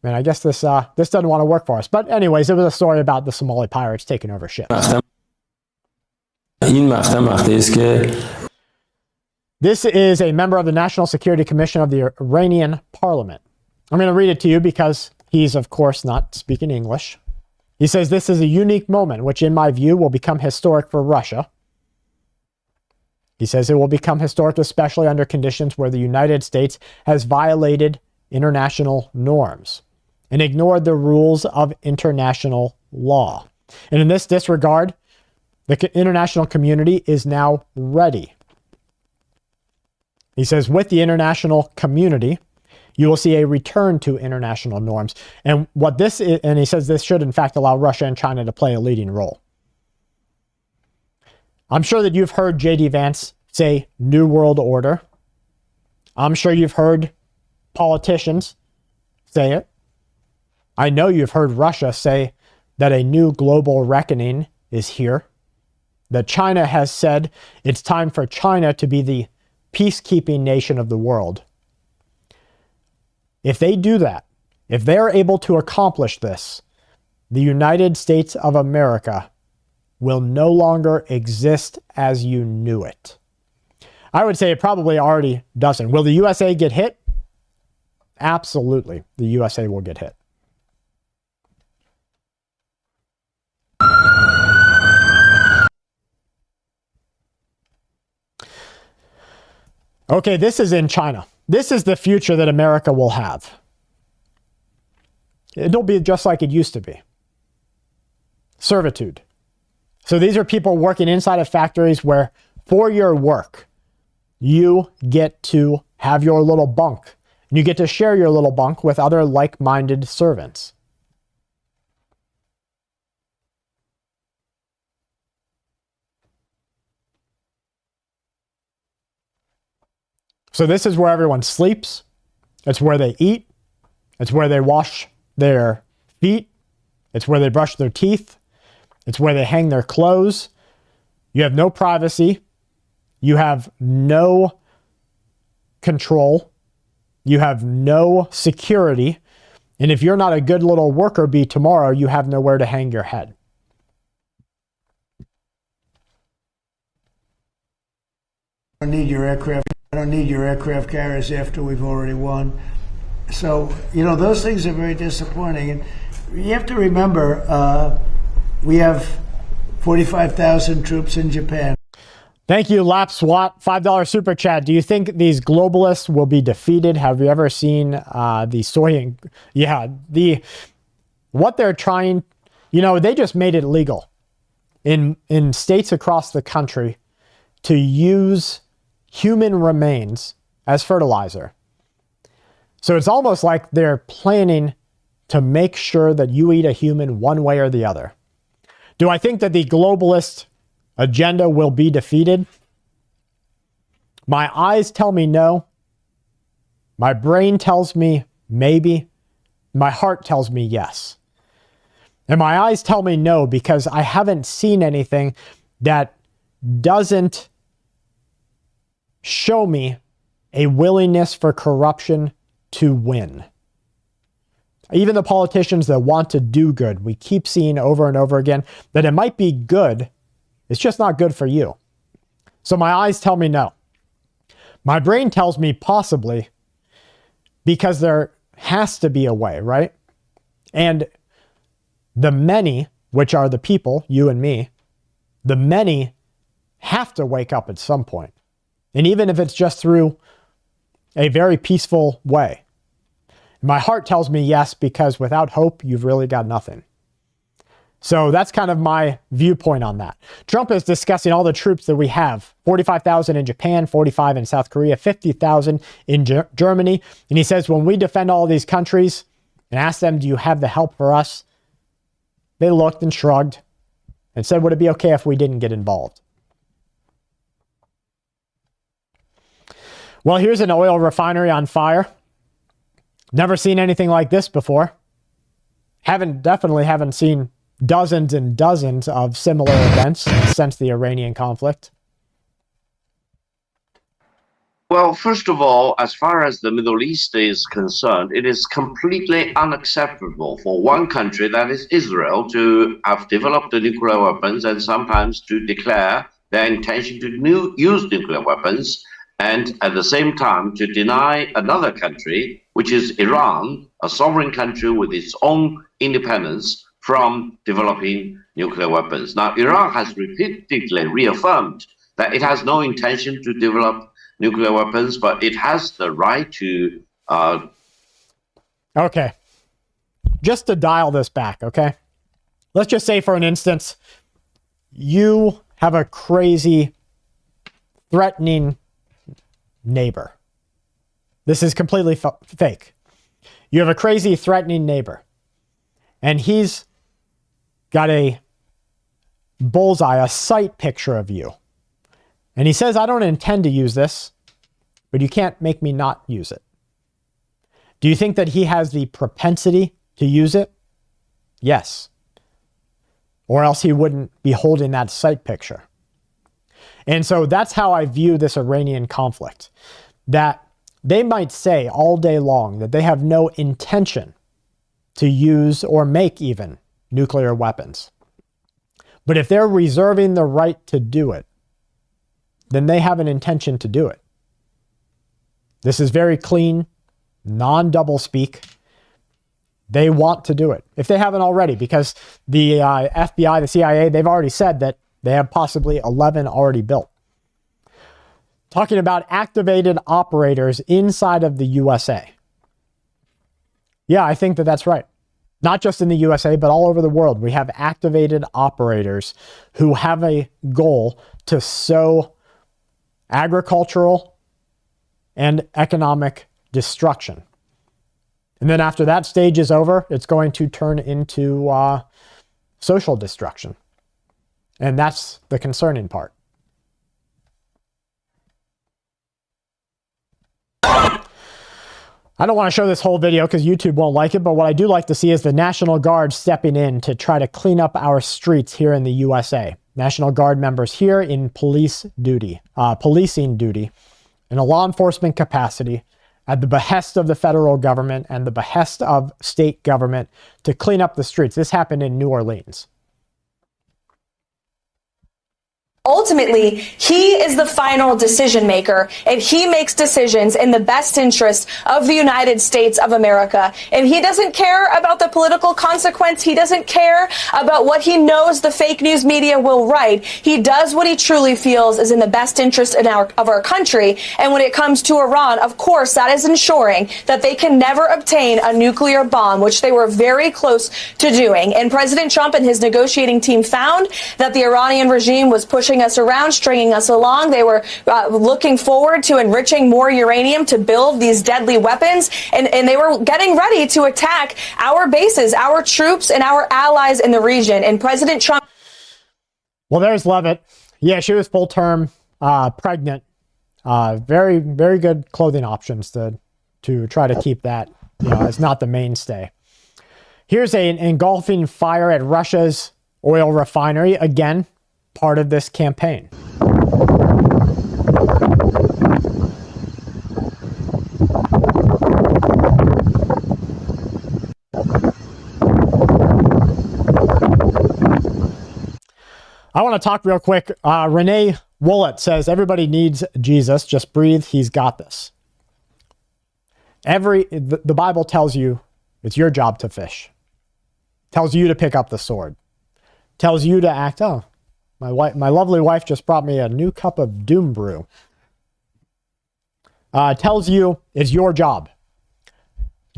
And I guess this doesn't want to work for us. But anyways, it was a story about the Somali pirates taking over ships. This is a member of the National Security Commission of the Iranian Parliament. I'm going to read it to you because he's, of course, not speaking English. He says, this is a unique moment, which in my view will become historic for Russia. He says it will become historic, especially under conditions where the United States has violated international norms and ignored the rules of international law. And in this disregard, the international community is now ready. He says, with the international community, you will see a return to international norms. And what this is, and he says this should in fact allow Russia and China to play a leading role. I'm sure that you've heard J.D. Vance say New World Order. I'm sure you've heard politicians say it. I know you've heard Russia say that a new global reckoning is here. That China has said it's time for China to be the peacekeeping nation of the world. If they do that, if they're able to accomplish this, the United States of America will no longer exist as you knew it. I would say it probably already doesn't. Will the USA get hit? Absolutely, the USA will get hit. Okay, this is in China. This is the future that America will have. It'll be just like it used to be. Servitude. So these are people working inside of factories where for your work, you get to have your little bunk. And you get to share your little bunk with other like-minded servants. So this is where everyone sleeps. It's where they eat. It's where they wash their feet. It's where they brush their teeth. It's where they hang their clothes. You have no privacy. You have no control. You have no security. And if you're not a good little worker bee tomorrow, you have nowhere to hang your head. I don't need your aircraft. I don't need your aircraft carriers after we've already won. So, you know, those things are very disappointing. And you have to remember, we have 45,000 troops in Japan. Thank you, Lap SWAT. $5 super chat. Do you think these globalists will be defeated? Have you ever seen the soy? Yeah, what they're trying, you know, they just made it legal in states across the country to use human remains as fertilizer. So it's almost like they're planning to make sure that you eat a human one way or the other. Do I think that the globalist agenda will be defeated? My eyes tell me no, My brain tells me maybe. My heart tells me yes. And my eyes tell me no, because I haven't seen anything that doesn't show me a willingness for corruption to win. Even the politicians that want to do good, we keep seeing over and over again that it might be good, it's just not good for you. So my eyes tell me no. My brain tells me possibly, because there has to be a way, right? And the many, which are the people, you and me, the many have to wake up at some point. And even if it's just through a very peaceful way. My heart tells me yes, because without hope, you've really got nothing. So that's kind of my viewpoint on that. Trump is discussing all the troops that we have. 45,000 in Japan, 45 in South Korea, 50,000 in Germany. And he says, when we defend all these countries and ask them, do you have the help for us? They looked and shrugged and said, would it be okay if we didn't get involved? Well, here's an oil refinery on fire. Never seen anything like this before. Definitely haven't seen dozens and dozens of similar events since the Iranian conflict. Well, first of all, as far as the Middle East is concerned, it is completely unacceptable for one country, that is Israel, to have developed the nuclear weapons and sometimes to declare their intention to use nuclear weapons, and at the same time to deny another country, which is Iran, a sovereign country with its own independence, from developing nuclear weapons. Now, Iran has repeatedly reaffirmed that it has no intention to develop nuclear weapons, but it has the right to... Okay. Just to dial this back, okay? Let's just say, for an instance, you have a crazy, threatening neighbor. This is completely fake. You have a crazy, threatening neighbor, and he's got a bullseye, a sight picture of you. And he says, I don't intend to use this, but you can't make me not use it. Do you think that he has the propensity to use it? Yes. Or else he wouldn't be holding that sight picture. And so that's how I view this Iranian conflict. That they might say all day long that they have no intention to use or make even nuclear weapons. But if they're reserving the right to do it, then they have an intention to do it. This is very clean, non-double speak. They want to do it, if they haven't already, because the FBI, the CIA, they've already said that they have possibly 11 already built. Talking about activated operators inside of the USA. Yeah, I think that that's right. Not just in the USA, but all over the world. We have activated operators who have a goal to sow agricultural and economic destruction. And then after that stage is over, it's going to turn into social destruction. And that's the concerning part. I don't want to show this whole video because YouTube won't like it, but what I do like to see is the National Guard stepping in to try to clean up our streets here in the USA. National Guard members here in policing duty, in a law enforcement capacity, at the behest of the federal government and the behest of state government to clean up the streets. This happened in New Orleans. Ultimately, he is the final decision maker, and he makes decisions in the best interest of the United States of America. And he doesn't care about the political consequence. He doesn't care about what he knows the fake news media will write. He does what he truly feels is in the best interest of our country. And when it comes to Iran, of course, that is ensuring that they can never obtain a nuclear bomb, which they were very close to doing. And President Trump and his negotiating team found that the Iranian regime was pushing us around, stringing us along. They were looking forward to enriching more uranium to build these deadly weapons, and they were getting ready to attack our bases, our troops, and our allies in the region. And President Trump... Well, there's Levitt. Yeah, she was full-term, pregnant. Very, very good clothing options to to try to keep that, as not the mainstay. Here's an engulfing fire at Russia's oil refinery. Again, part of this campaign. I want to talk real quick. Renee Woolett says, everybody needs Jesus. Just breathe. He's got this. The Bible tells you it's your job to fish. Tells you to pick up the sword. Tells you to act. Oh, my lovely wife just brought me a new cup of doom brew. Tells you it's your job.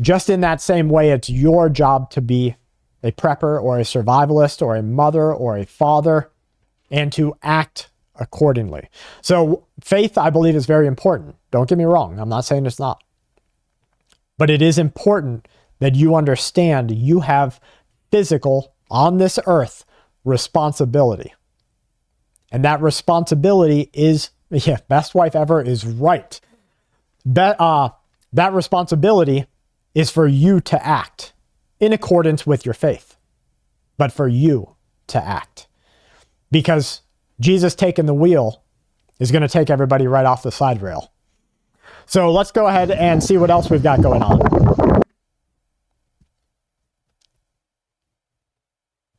Just in that same way, it's your job to be a prepper or a survivalist or a mother or a father, and to act accordingly. So faith, I believe, is very important. Don't get me wrong. I'm not saying it's not. But it is important that you understand you have physical, on this earth, responsibility. And that responsibility is, best wife ever is right. That responsibility is for you to act in accordance with your faith, but for you to act. Because Jesus taking the wheel is going to take everybody right off the side rail. So let's go ahead and see what else we've got going on.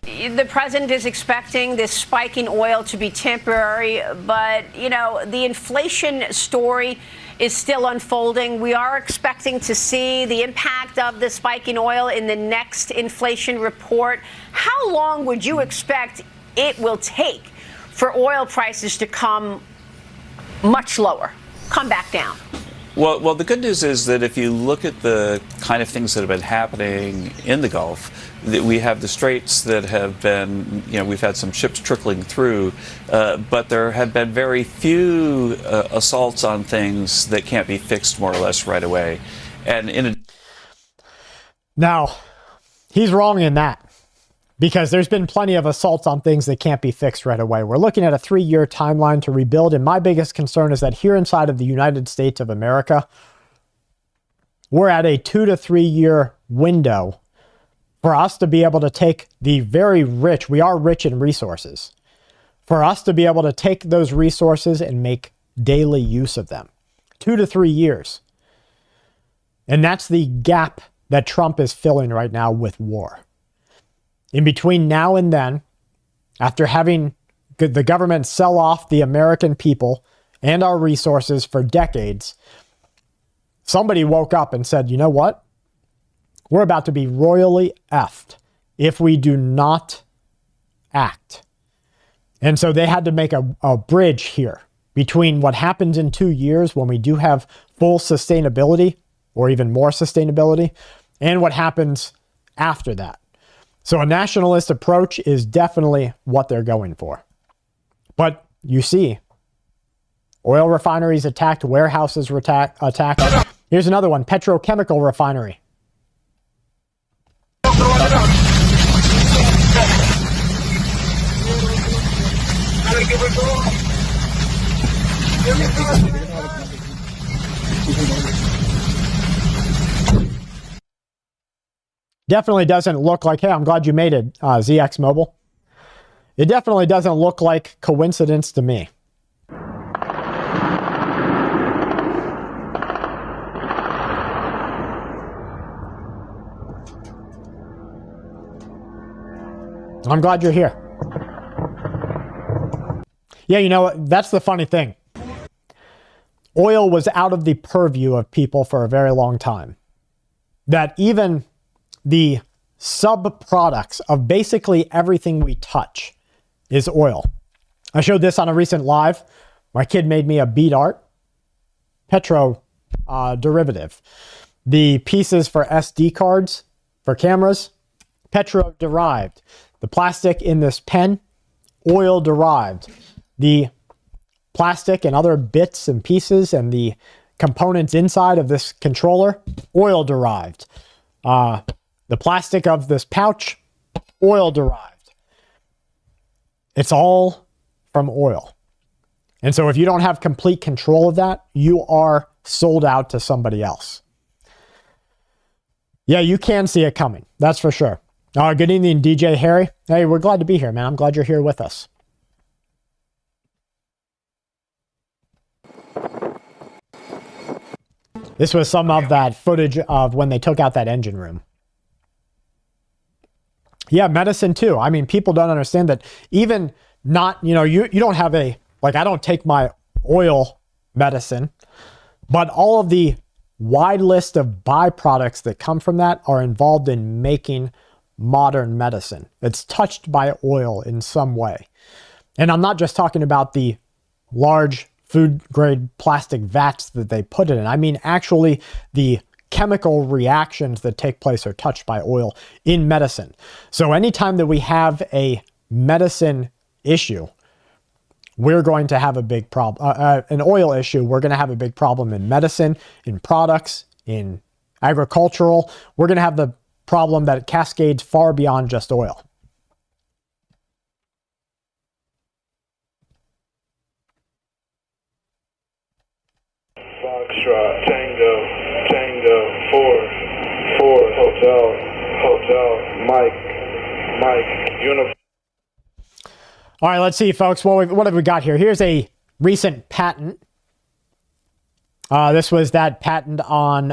The president is expecting this spike in oil to be temporary, but, the inflation story is still unfolding. We are expecting to see the impact of the spike in oil in the next inflation report. How long would you expect it will take for oil prices to come much lower, come back down? Well, the good news is that if you look at the kind of things that have been happening in the Gulf, that we have the straits that have been, we've had some ships trickling through, but there have been very few assaults on things that can't be fixed more or less right away. And now, he's wrong in that, because there's been plenty of assaults on things that can't be fixed right away. We're looking at a 3-year timeline to rebuild, and my biggest concern is that here inside of the United States of America, we're at a 2 to 3 year window for us to be able to take the very rich, we are rich in resources, for us to be able to take those resources and make daily use of them. 2 to 3 years. And that's the gap that Trump is filling right now with war. In between now and then, after having the government sell off the American people and our resources for decades, somebody woke up and said, you know what? We're about to be royally effed if we do not act. And so they had to make a bridge here between what happens in 2 years when we do have full sustainability, or even more sustainability, and what happens after that. So a nationalist approach is definitely what they're going for. But you see, oil refineries attacked, warehouses attacked. Here's another one, petrochemical refinery. Definitely doesn't look like, hey, I'm glad you made it, ZX Mobile. It definitely doesn't look like coincidence to me. I'm glad you're here. Yeah, that's the funny thing. Oil was out of the purview of people for a very long time. That even the sub-products of basically everything we touch is oil. I showed this on a recent live. My kid made me a bead art, petro derivative. The pieces for SD cards, for cameras, petro derived. The plastic in this pen, oil derived. The plastic and other bits and pieces and the components inside of this controller, oil derived. The plastic of this pouch, oil derived. It's all from oil. And so if you don't have complete control of that, you are sold out to somebody else. Yeah, you can see it coming. That's for sure. Good evening, DJ Harry. Hey, we're glad to be here, man. I'm glad you're here with us. This was some of that footage of when they took out that engine room. Yeah, medicine too. I mean, people don't understand that even not, you don't have I don't take my oil medicine, but all of the wide list of byproducts that come from that are involved in making modern medicine. It's touched by oil in some way. And I'm not just talking about the large food grade plastic vats that they put it in. I mean, actually the chemical reactions that take place are touched by oil in medicine. So anytime that we have a medicine issue, we're going to have a big problem. An oil issue, we're going to have a big problem in medicine, in products, in agricultural. We're going to have the problem that cascades far beyond just oil. Foxtrot, Tango, 4, Hotel, Mike, Uniform. All right, let's see, folks. What have we got here? Here's a recent patent. This was that patent on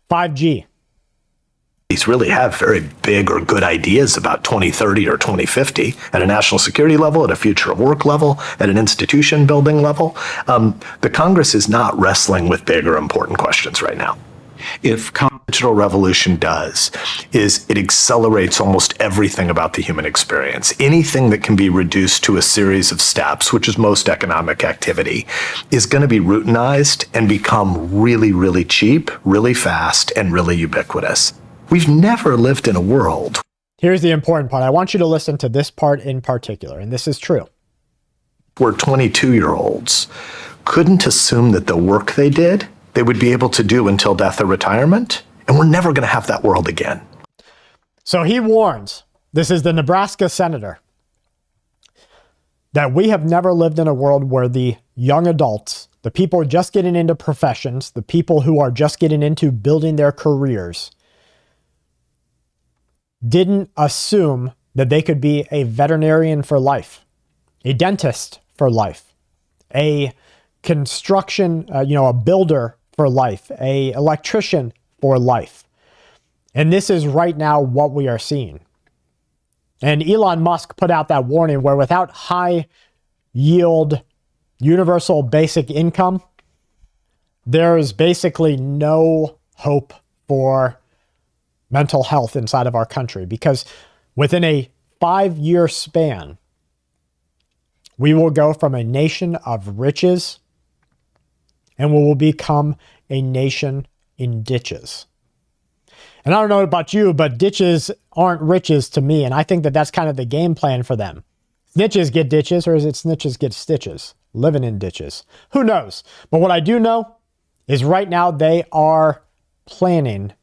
5G. These really have very big or good ideas about 2030 or 2050 at a national security level, at a future of work level, at an institution building level. The Congress is not wrestling with big or important questions right now. If digital revolution does is it accelerates almost everything about the human experience. Anything that can be reduced to a series of steps, which is most economic activity, is going to be routinized and become really, really cheap, really fast, and really ubiquitous. We've never lived in a world. Here's the important part. I want you to listen to this part in particular, and this is true. Where 22-year-olds couldn't assume that the work they did, they would be able to do until death or retirement, and we're never going to have that world again. So he warns, this is the Nebraska senator, that we have never lived in a world where the young adults, the people just getting into professions, the people who are just getting into building their careers, didn't assume that they could be a veterinarian for life, a dentist for life, a construction, a builder for life, a electrician for life. And this is right now what we are seeing. And Elon Musk put out that warning where without high yield universal basic income, there is basically no hope for mental health inside of our country, because within a 5-year span, we will go from a nation of riches and we will become a nation in ditches. And I don't know about you, but ditches aren't riches to me. And I think that that's kind of the game plan for them. Snitches get ditches, or is it snitches get stitches? Living in ditches. Who knows? But what I do know is right now they are planning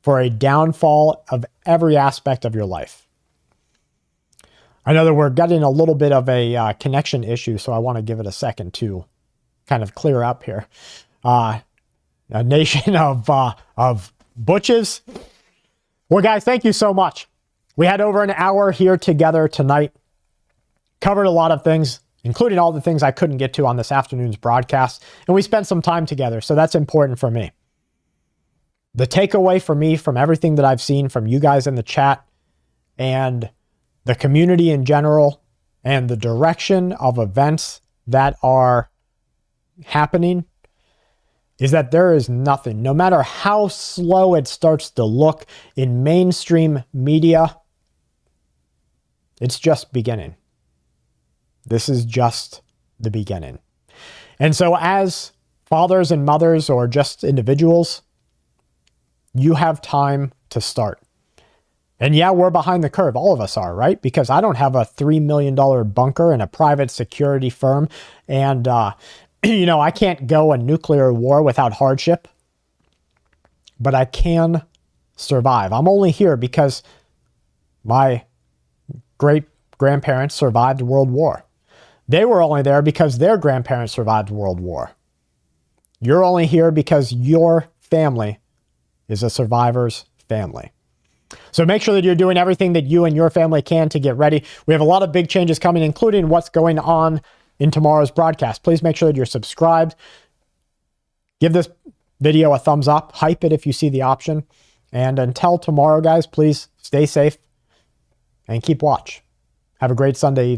for a downfall of every aspect of your life. I know that we're getting a little bit of a connection issue, so I want to give it a second to kind of clear up here. A nation of butches. Well, guys, thank you so much. We had over an hour here together tonight. Covered a lot of things, including all the things I couldn't get to on this afternoon's broadcast. And we spent some time together, so that's important for me. The takeaway for me from everything that I've seen from you guys in the chat and the community in general and the direction of events that are happening is that there is nothing, no matter how slow it starts to look in mainstream media, it's just beginning. This is just the beginning. And so as fathers and mothers or just individuals, you have time to start. And yeah, we're behind the curve. All of us are, right? Because I don't have a $3 million bunker and a private security firm. And, I can't go a nuclear war without hardship. But I can survive. I'm only here because my great-grandparents survived World War. They were only there because their grandparents survived World War. You're only here because your family is a survivor's family. So make sure that you're doing everything that you and your family can to get ready. We have a lot of big changes coming, including what's going on in tomorrow's broadcast. Please make sure that you're subscribed. Give this video a thumbs up. Hype it if you see the option. And until tomorrow, guys, please stay safe and keep watch. Have a great Sunday evening.